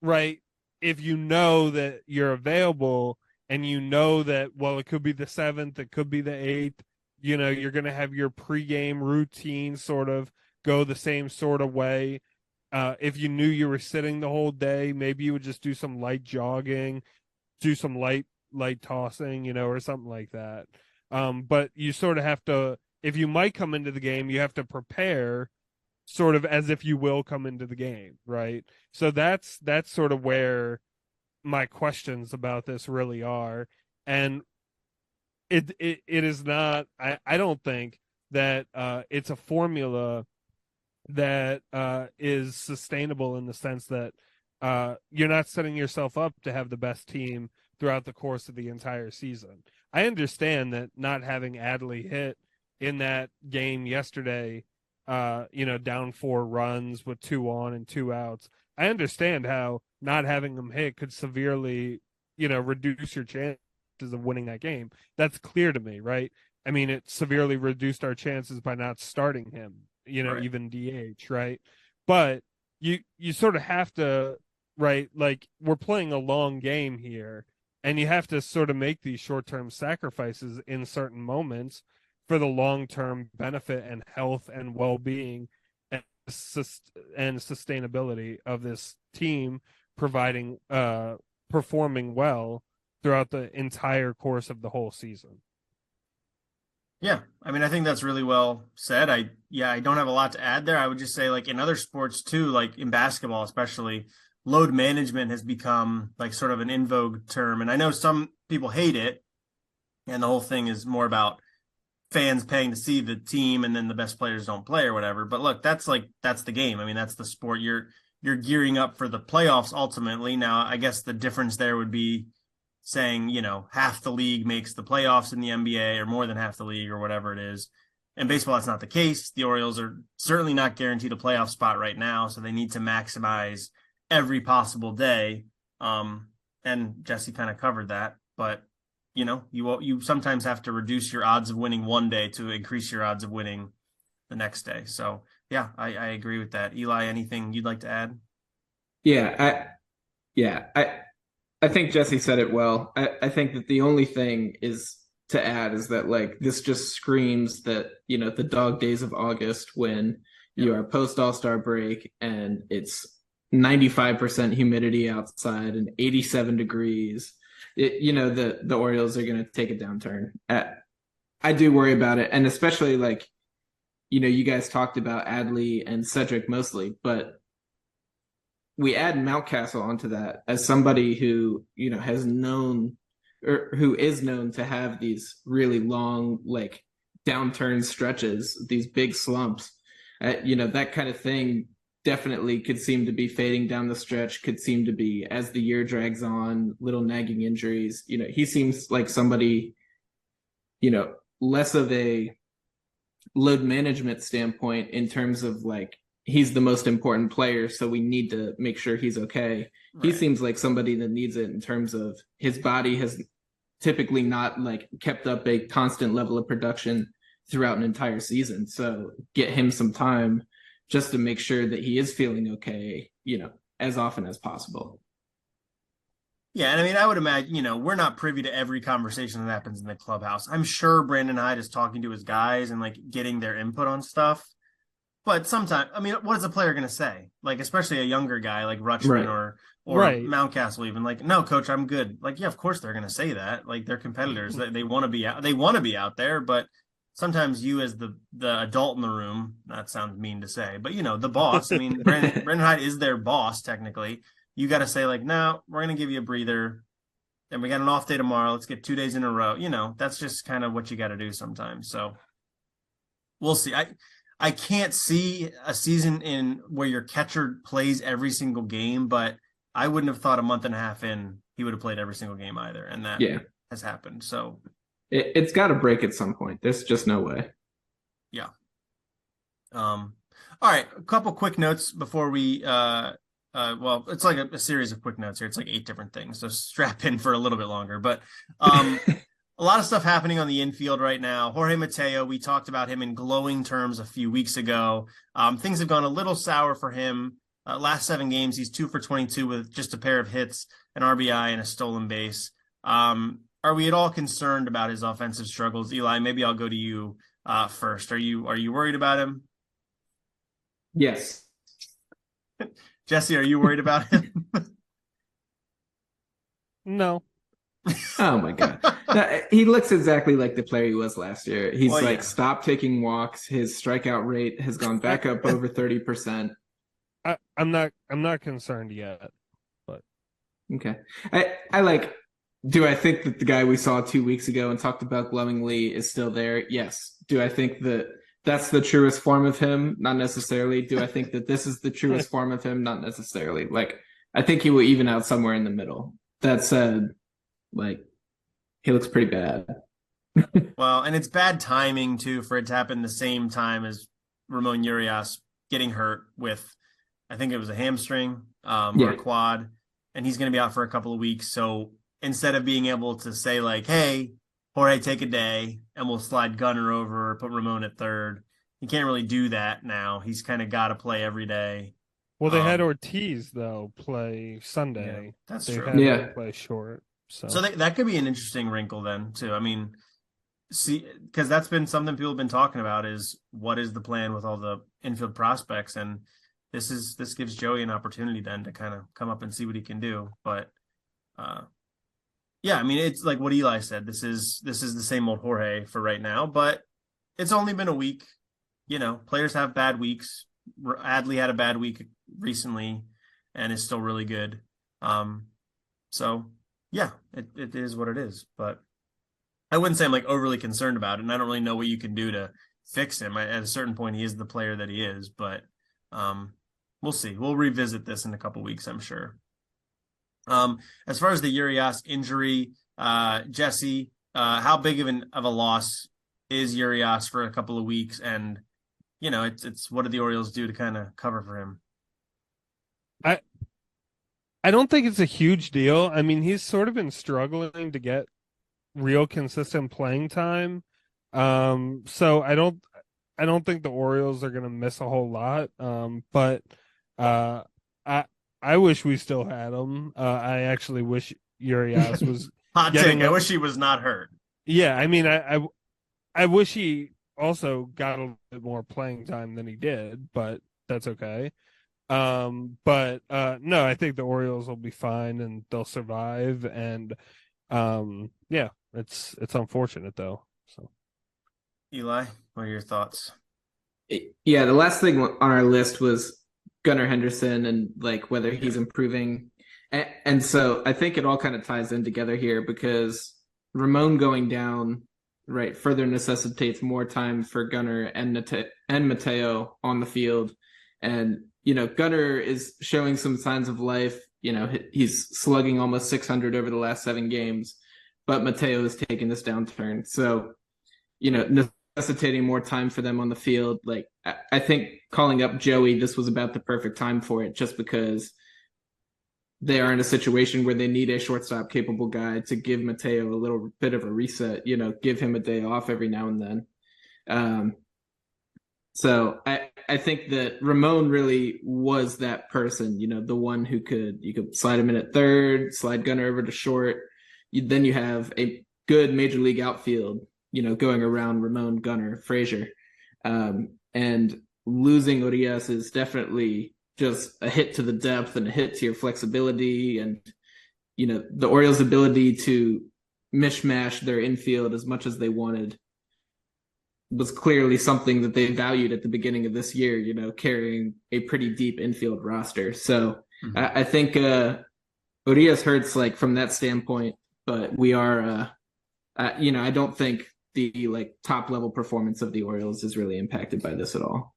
right, if you know that you're available and you know that, well, it could be the 7th, it could be the 8th, you're going to have your pregame routine sort of go the same sort of way. If you knew you were sitting the whole day, maybe you would just do some light jogging, do some light tossing, or something like that. But you sort of have to, if you might come into the game, you have to prepare sort of as if you will come into the game, right? So that's sort of where my questions about this really are. And it is not, I don't think that it's a formula that is sustainable in the sense that you're not setting yourself up to have the best team throughout the course of the entire season. I understand that not having Adley hit in that game yesterday, down 4 runs with 2 on and 2 outs. I understand how not having him hit could severely, reduce your chances of winning that game. That's clear to me, right? I mean, it severely reduced our chances by not starting him,
Right.
even DH, right? But you sort of have to, right? Like, we're playing a long game here, and you have to sort of make these short-term sacrifices in certain moments for the long-term benefit and health and well-being and sustainability of this team performing well throughout the entire course of the whole season.
Yeah, I mean, I think that's really well said. I don't have a lot to add there. I would just say, like, in other sports too, like in basketball especially, load management has become like sort of an in vogue term. And I know some people hate it, and the whole thing is more about fans paying to see the team and then the best players don't play or whatever. But look, that's the game. I mean, that's the sport. You're gearing up for the playoffs ultimately. Now, I guess the difference there would be saying, half the league makes the playoffs in the NBA or more than half the league or whatever it is. In baseball, that's not the case. The Orioles are certainly not guaranteed a playoff spot right now, so they need to maximize every possible day. And Jesse kind of covered that, but you sometimes have to reduce your odds of winning one day to increase your odds of winning the next day. So yeah, I agree with that. Eli, anything you'd like to add?
I think Jesse said it well. I think that the only thing is to add is that, like, this just screams that, the dog days of August when you are post All-Star break and it's 95% humidity outside and 87 degrees. The Orioles are going to take a downturn. I do worry about it. And especially, like, you guys talked about Adley and Cedric mostly, but we add Mountcastle onto that as somebody who, has known or who is known to have these really long, like, downturn stretches, these big slumps. That kind of thing definitely could seem to be fading down the stretch, could seem to be, as the year drags on, little nagging injuries. He seems like somebody, less of a load management standpoint in terms of, like, he's the most important player, so we need to make sure he's okay. Right. He seems like somebody that needs it in terms of his body has typically not, like, kept up a constant level of production throughout an entire season. So get him some time just to make sure that he is feeling okay, as often as possible.
Yeah, and I mean, I would imagine, we're not privy to every conversation that happens in the clubhouse. I'm sure Brandon Hyde is talking to his guys and, like, getting their input on stuff. But sometimes, I mean, what is a player going to say? Like, especially a younger guy like Rutschman or right. Mountcastle even. Like, no, coach, I'm good. Like, yeah, of course they're going to say that. Like, they're competitors. They want to be out. They want to be out there. But sometimes you, as the adult in the room, that sounds mean to say, but the boss. I mean, Brandon Hyde is their boss technically. You got to say, like, no, we're going to give you a breather. And we got an off day tomorrow. Let's get 2 days in a row. That's just kind of what you got to do sometimes. So we'll see. I can't see a season in where your catcher plays every single game, but I wouldn't have thought a month and a half in he would have played every single game either, and that has happened. So
it's got to break at some point. There's just no way.
Yeah. All right, a couple quick notes before we. Well, it's like a series of quick notes here. It's like 8 different things, so strap in for a little bit longer. But a lot of stuff happening on the infield right now. Jorge Mateo, we talked about him in glowing terms a few weeks ago. Things have gone a little sour for him. Last 7 games, he's 2 for 22 with just a pair of hits, an RBI, and a stolen base. Are we at all concerned about his offensive struggles? Eli, maybe I'll go to you first. Are you worried about him?
Yes.
Jesse, are you worried about him?
No.
Oh my God. No, he looks exactly like the player he was last year. He's stopped taking walks. His strikeout rate has gone back up over 30%.
I'm not concerned yet, but
okay. Do I think that the guy we saw 2 weeks ago and talked about glowingly is still there? Yes. Do I think that that's the truest form of him? Not necessarily. Do I think that this is the truest form of him? Not necessarily. Like, I think he will even out somewhere in the middle. That said, Like, he looks pretty bad.
Well, and it's bad timing too for it to happen the same time as Ramon Urias getting hurt with, I think it was a hamstring or a
Yeah.
quad, and he's going to be out for a couple of weeks. So instead of being able to say like, "Hey, Jorge, take a day, and we'll slide Gunnar over or put Ramon at third," he can't really do that now. He's kind of got to play every day.
Well, they had Ortiz though play
Yeah,
Sunday.
that's
They
true.
had
Yeah.
him play short.
So that could be an interesting wrinkle then too. I mean, see, because that's been something people have been talking about is what is the plan with all the infield prospects, and this gives Joey an opportunity then to kind of come up and see what he can do. But yeah, I mean, it's like what Eli said. This is the same old Jorge for right now, but it's only been a week. You know, players have bad weeks. Adley had a bad week recently and is still really good. So yeah, it is what it is. But I wouldn't say I'm like overly concerned about it, and I don't really know what you can do to fix him. At a certain point, he is the player that he is, but we'll see. We'll revisit this in a couple weeks, I'm sure. As far as the Urias injury, Jesse, how big of a loss is Urias for a couple of weeks? And you know, it's what did the Orioles do to kind of cover for him?
I don't think it's a huge deal. I mean, he's sort of been struggling to get real consistent playing time. So I don't think the Orioles are going to miss a whole lot. But uh, I I wish we still had him. I actually wish Urias was
Hot
getting.
take. I wish he was not hurt.
Yeah, I mean, I wish he also got a little bit more playing time than he did, but that's okay. But no, I think the Orioles will be fine and they'll survive. And yeah, it's unfortunate though. So
Eli, what are your thoughts?
Yeah, the last thing on our list was Gunnar Henderson and like whether he's improving. And so I think it all kind of ties in together here because Ramon going down, right, further necessitates more time for Gunnar and Mateo on the field. And, you know, Gunnar is showing some signs of life. You know, he's slugging almost 600 over the last 7 games, but Mateo is taking this downturn. So, you know, necessitating more time for them on the field. Like, I think calling up Joey, this was about the perfect time for it, just because they are in a situation where they need a shortstop capable guy to give Mateo a little bit of a reset, you know, give him a day off every now and then. So I think that Ramon really was that person, you know, the one who you could slide him in at third, slide Gunnar over to short. Then you have a good major league outfield, you know, going around Ramon, Gunnar, Frazier. And losing Urias is definitely just a hit to the depth and a hit to your flexibility. And, you know, the Orioles' ability to mishmash their infield as much as they wanted was clearly something that they valued at the beginning of this year, you know, carrying a pretty deep infield roster. So I think Urias hurts like from that standpoint, but we are, you know, I don't think the like top level performance of the Orioles is really impacted by this at all.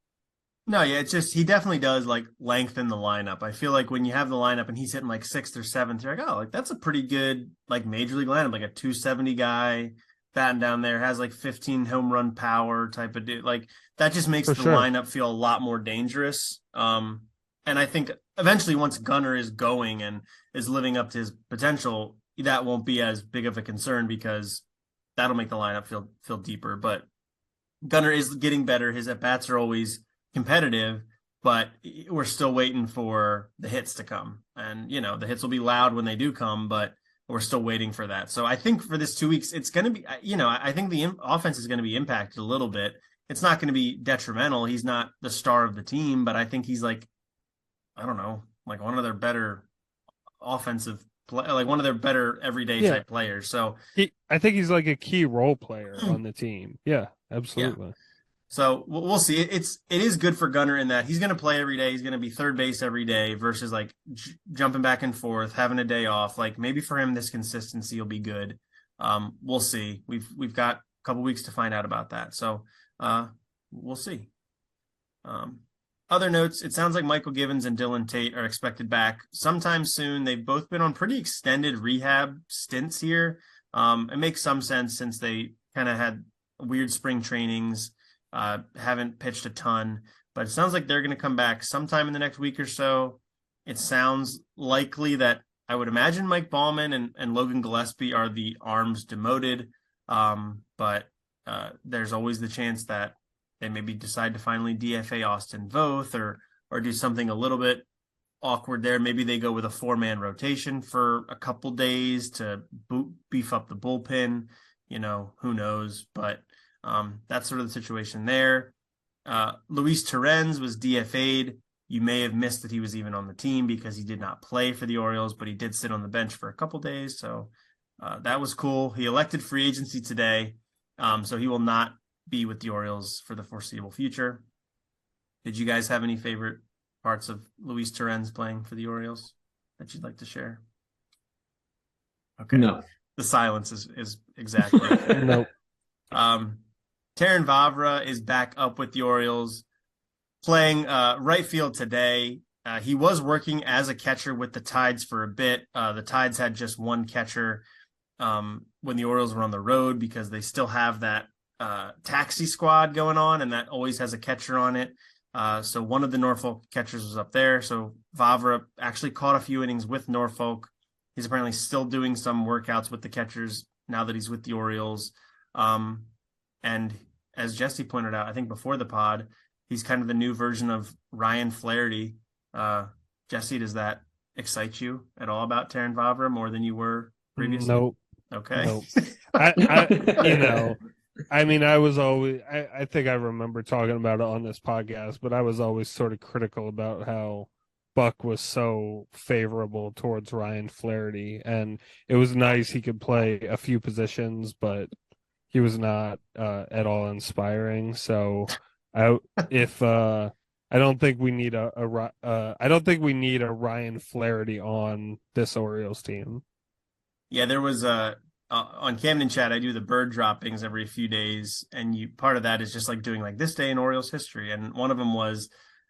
No, yeah, it's just he definitely does like lengthen the lineup. I feel like when you have the lineup and he's hitting like sixth or seventh, you're like, oh, like that's a pretty good like major league lineup, like a 270 guy batting down there, has like 15 home run power type of dude. Like that just makes the lineup feel a lot more dangerous. And I think eventually once Gunnar is going and is living up to his potential, that won't be as big of a concern because that'll make the lineup feel deeper. But Gunnar is getting better. His at bats are always competitive, but we're still waiting for the hits to come. And, you know, the hits will be loud when they do come, but we're still waiting for that. So I think for this 2 weeks, it's going to be, you know, I think the offense is going to be impacted a little bit. It's not going to be detrimental. He's not the star of the team, but I think he's like, I don't know, like one of their better offensive like one of their better everyday type players. So
I think he's like a key role player on the team. Yeah, absolutely.
Yeah. So we'll see. It is good for Gunnar in that he's going to play every day. He's going to be third base every day versus like jumping back and forth, having a day off. Like maybe for him, this consistency will be good. We'll see. We've got a couple weeks to find out about that. So we'll see. Other notes, it sounds like Michael Givens and Dylan Tate are expected back sometime soon. They've both been on pretty extended rehab stints here. It makes some sense since they kind of had weird spring trainings, haven't pitched a ton, but it sounds like they're going to come back sometime in the next week or so. It sounds likely that I would imagine Mike Ballman and Logan Gillespie are the arms demoted, but there's always the chance that they maybe decide to finally DFA Austin Voth or do something a little bit awkward there. Maybe they go with a 4-man rotation for a couple days to beef up the bullpen. Who knows? But that's sort of the situation there. Luis Torrens was DFA'd. You may have missed that he was even on the team because he did not play for the Orioles, but he did sit on the bench for a couple days. So that was cool. He elected free agency today. So he will not be with the Orioles for the foreseeable future. Did you guys have any favorite parts of Luis Torrens playing for the Orioles that you'd like to share? Okay.
No.
The silence is exactly.
Nope.
Terrin Vavra is back up with the Orioles, playing right field today. He was working as a catcher with the Tides for a bit. The Tides had just one catcher when the Orioles were on the road because they still have that taxi squad going on, and that always has a catcher on it. So one of the Norfolk catchers was up there. So Vavra actually caught a few innings with Norfolk. He's apparently still doing some workouts with the catchers now that he's with the Orioles. And as Jesse pointed out, I think before the pod, he's kind of the new version of Ryan Flaherty. Jesse, does that excite you at all about Terrin Vavra more than you were previously?
Nope.
Okay.
Nope. I was always, I think I remember talking about it on this podcast, but I was always sort of critical about how Buck was so favorable towards Ryan Flaherty. And it was nice he could play a few positions, but he was not at all inspiring. So I don't think we need I don't think we need a Ryan Flaherty on this Orioles team.
Yeah, there was on Camden Chat, I do the bird droppings every few days, and part of that is just like doing like this day in Orioles history, and one of them was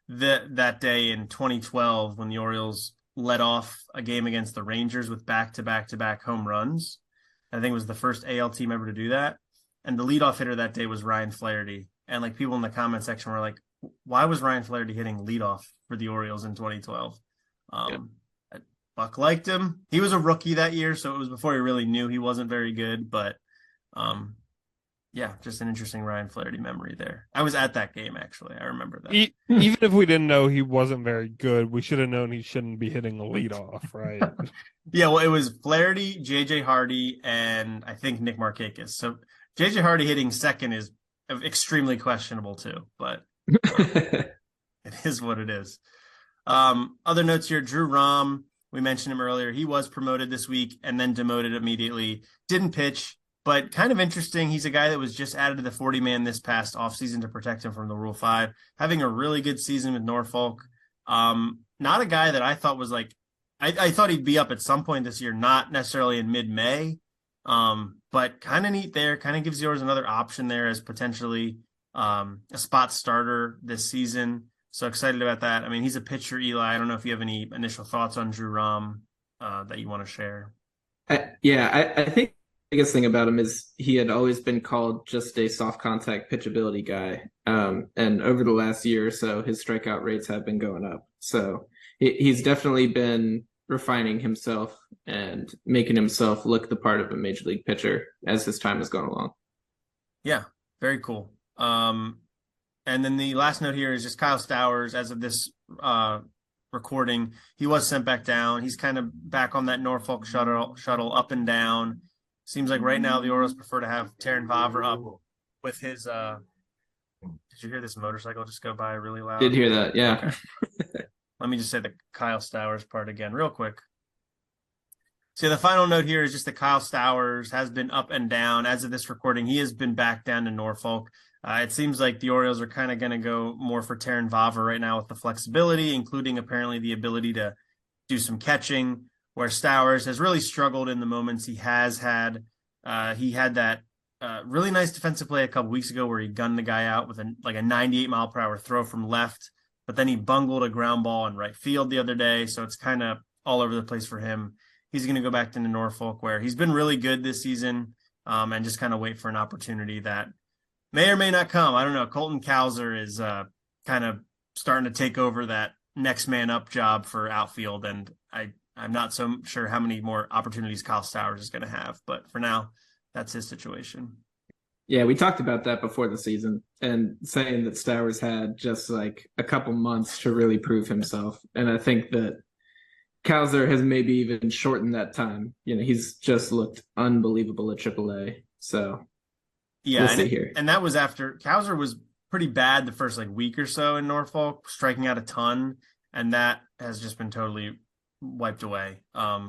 that day in 2012 when the Orioles led off a game against the Rangers with back-to-back-to-back home runs. I think it was the first AL team ever to do that, and the leadoff hitter that day was Ryan Flaherty, and like people in the comment section were like, "Why was Ryan Flaherty hitting leadoff for the Orioles in 2012?" Buck liked him. He was a rookie that year, so it was before he really knew he wasn't very good. But, yeah, just an interesting Ryan Flaherty memory there. I was at that game, actually. I remember that.
Even if we didn't know he wasn't very good, we should have known he shouldn't be hitting a leadoff, right?
Yeah, well, it was Flaherty, J.J. Hardy, and I think Nick Markakis. So J.J. Hardy hitting second is extremely questionable, too. But it is what it is. Other notes here, Drew Rom. We mentioned him earlier. He was promoted this week and then demoted immediately. Didn't pitch, but kind of interesting. He's a guy that was just added to the 40-man this past offseason to protect him from the Rule 5. Having a really good season with Norfolk. Not a guy that I thought was like – I thought he'd be up at some point this year, not necessarily in mid-May, but kind of neat there. Kind of gives yours another option there as potentially a spot starter this season. So excited about that. I mean, he's a pitcher, Eli. I don't know if you have any initial thoughts on Drew Rom that you want to share.
I think the biggest thing about him is he had always been called just a soft contact pitchability guy. And over the last year or so, his strikeout rates have been going up. So he's definitely been refining himself and making himself look the part of a major league pitcher as his time has gone along.
Yeah, very cool. And then the last note here is just Kyle Stowers. As of this recording, he was sent back down. He's kind of back on that Norfolk shuttle up and down. Seems like right now the Orioles prefer to have Terrin Vavra up with his did you hear this motorcycle just go by really loud?
Did hear that, yeah.
Okay. Let me just say the Kyle Stowers part again real quick. So the final note here is just that Kyle Stowers has been up and down. As of this recording, he has been back down to Norfolk. It seems like the Orioles are kind of going to go more for Terrin Vavra right now with the flexibility, including apparently the ability to do some catching, where Stowers has really struggled in the moments he has had. He had that really nice defensive play a couple weeks ago where he gunned the guy out with a 98-mile-per-hour throw from left but then he bungled a ground ball in right field the other day. So it's kind of all over the place for him. He's going to go back to Norfolk, where he's been really good this season, and just kind of wait for an opportunity that may or may not come. I don't know. Colton Cowser is kind of starting to take over that next man up job for outfield, and I'm not so sure how many more opportunities Kyle Stowers is going to have, but for now, that's his situation.
Yeah, we talked about that before the season and saying that Stowers had just like a couple months to really prove himself. And I think that Cowser has maybe even shortened that time. He's just looked unbelievable at AAA. So
yeah,
we'll see here.
And that was after Cowser was pretty bad the first week or so in Norfolk, striking out a ton, and that has just been totally wiped away,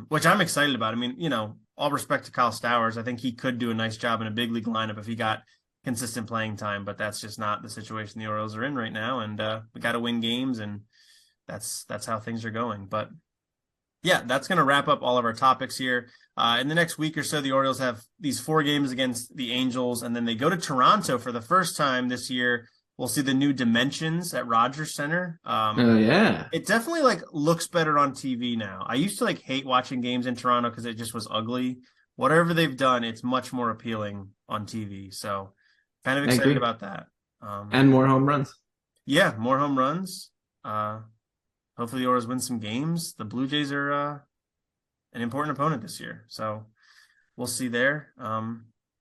which I'm excited about. I mean, all respect to Kyle Stowers. I think he could do a nice job in a big league lineup if he got consistent playing time, but that's just not the situation the Orioles are in right now. And we got to win games, and that's how things are going. But yeah, that's going to wrap up all of our topics here. In the next week or so, the Orioles have these 4 games against the Angels, and then they go to Toronto for the first time this year. We'll see the new dimensions at Rogers Center.
Oh yeah,
it definitely looks better on TV now. I used to hate watching games in Toronto because it just was ugly. Whatever they've done, it's much more appealing on TV. So, kind of excited about that.
And more home runs.
Yeah, more home runs. Hopefully, the Orioles win some games. The Blue Jays are an important opponent this year, so we'll see there.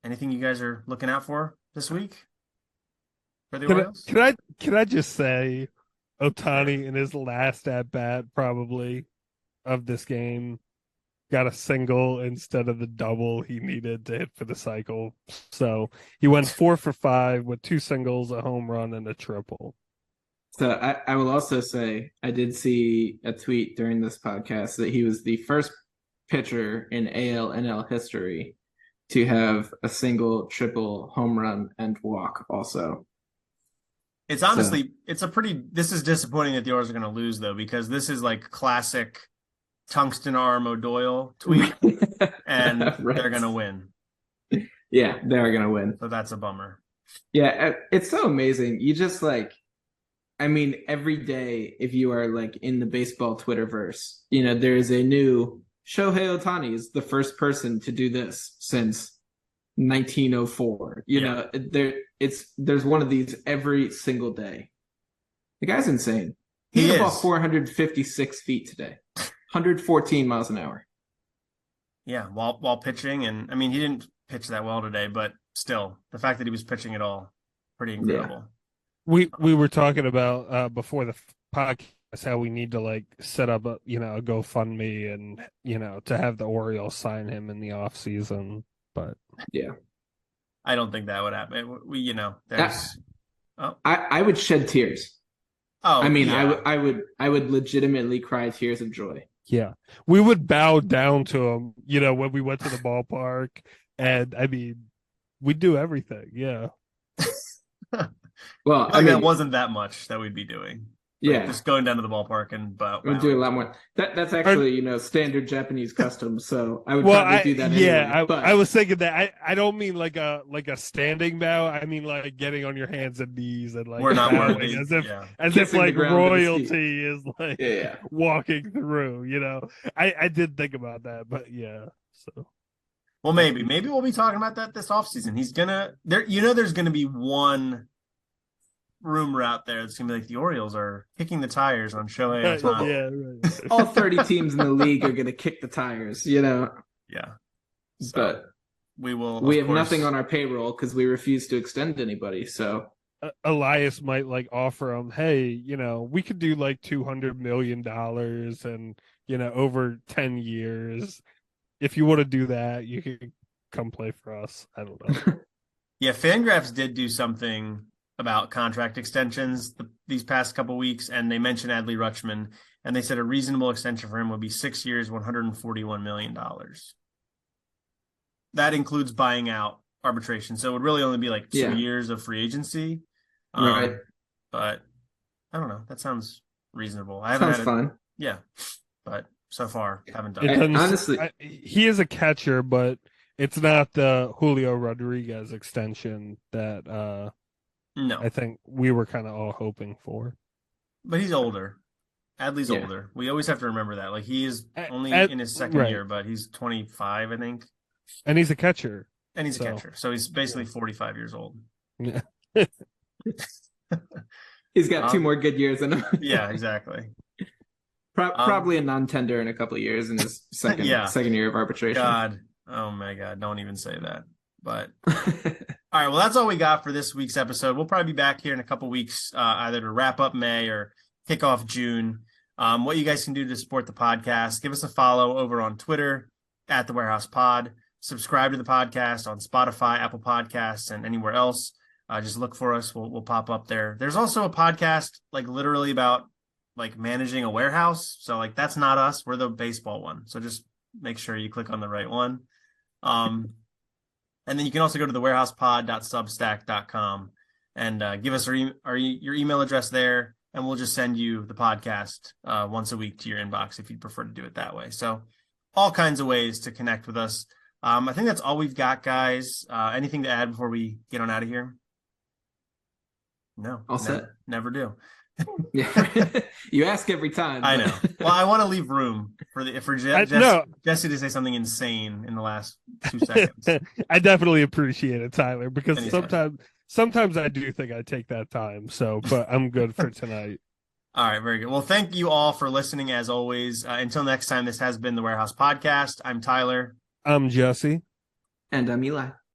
Anything you guys are looking out for this week? For the Orioles?
Can I just say, Ohtani in his last at bat probably of this game got a single instead of the double he needed to hit for the cycle. So he went 4 for 5 with 2 singles, a home run, and a triple.
So I will also say I did see a tweet during this podcast that he was the first pitcher in AL/NL history to have a single, triple, home run, and walk also.
It's honestly, this is disappointing that the Orioles are going to lose, though, because this is classic tungsten arm O'Doyle tweet, and
right.
They're going to win.
Yeah, they are going to win.
So that's a bummer.
Yeah, it's so amazing. You just every day, if you are in the baseball Twitterverse, there is a new Shohei Ohtani is the first person to do this since 1904. There's one of these every single day. The guy's insane. He hit the ball 456 feet today, 114 miles an hour.
Yeah, while pitching, and I mean he didn't pitch that well today, but still, the fact that he was pitching at all, pretty incredible.
Yeah. We were talking about before the podcast how we need to set up a GoFundMe and to have the Orioles sign him in the off season, but
yeah.
I don't think that would happen. There's.
I would shed tears.
Oh,
I mean,
yeah.
I would legitimately cry tears of joy.
Yeah, we would bow down to him. When we went to the ballpark, and I mean, we'd do everything. Yeah.
Well,
that wasn't that much that we'd be doing.
Yeah,
just going down to the ballpark and
we'd do a lot more. That's actually standard Japanese custom. So I would probably do that.
Yeah,
anyway,
I was thinking that. I don't mean like a standing bow. I mean getting on your hands and knees and
we're not worthy.
as if royalty is walking through. I did think about that, but yeah. So.
Well, maybe we'll be talking about that this offseason. He's gonna there's gonna be one rumor out there that's gonna be the Orioles are kicking the tires on Shohei Ohtani.
Yeah, right.
All 30 teams in the league are gonna kick the tires,
Yeah.
So but
we
have nothing on our payroll because we refuse to extend anybody. So
Elias might offer him, hey, we could do $200 million and over 10 years. If you want to do that, you can come play for us. I don't know.
Yeah, Fangraphs did do something about contract extensions these past couple weeks, and they mentioned Adley Rutschman, and they said a reasonable extension for him would be 6 years, $141 million. That includes buying out arbitration, so it would really only be 2 years of free agency.
Right.
But I don't know. That sounds reasonable.
Sounds fun.
Yeah, but so far haven't done it.
Honestly,
he is a catcher, but it's not the Julio Rodriguez extension that
no,
I think we were kind of all hoping for.
but he's older. Adley's
Yeah.
older. We always have to remember that. Like he is only
Ad-
in his second
right.
year, but he's 25, I think.
And he's a catcher.
And he's
So-
a catcher. So he's basically 45 years old.
Yeah.
He's got 2 more good years in him.
Yeah, exactly.
Probably a non-tender in a couple of years in his second year of arbitration.
God. Oh my God. Don't even say that. But all right. Well, that's all we got for this week's episode. We'll probably be back here in a couple weeks, either to wrap up May or kick off June. What you guys can do to support the podcast, give us a follow over on Twitter at The Warehouse Pod. Subscribe to the podcast on Spotify, Apple Podcasts, and anywhere else. Just look for us. We'll pop up there. There's also a podcast like literally about like managing a warehouse. So like that's not us. We're the baseball one. So just make sure you click on the right one. And then you can also go to thewarehousepod.substack.com and give us your email address there. And we'll just send you the podcast once a week to your inbox if you'd prefer to do it that way. So all kinds of ways to connect with us. I think that's all we've got, guys. Anything to add before we get on out of here? No.
All set.
Never do.
Yeah. You ask every time.
I know. Well, I want to leave room for Jesse to say something insane in the last 2 seconds.
I definitely appreciate it, Tyler, because
Anytime.
sometimes I do think I take that time. So, but I'm good for tonight.
All right, very good. Well, thank you all for listening as always. Until next time, this has been the Warehouse Podcast. I'm Tyler.
I'm Jesse.
And I'm Eli.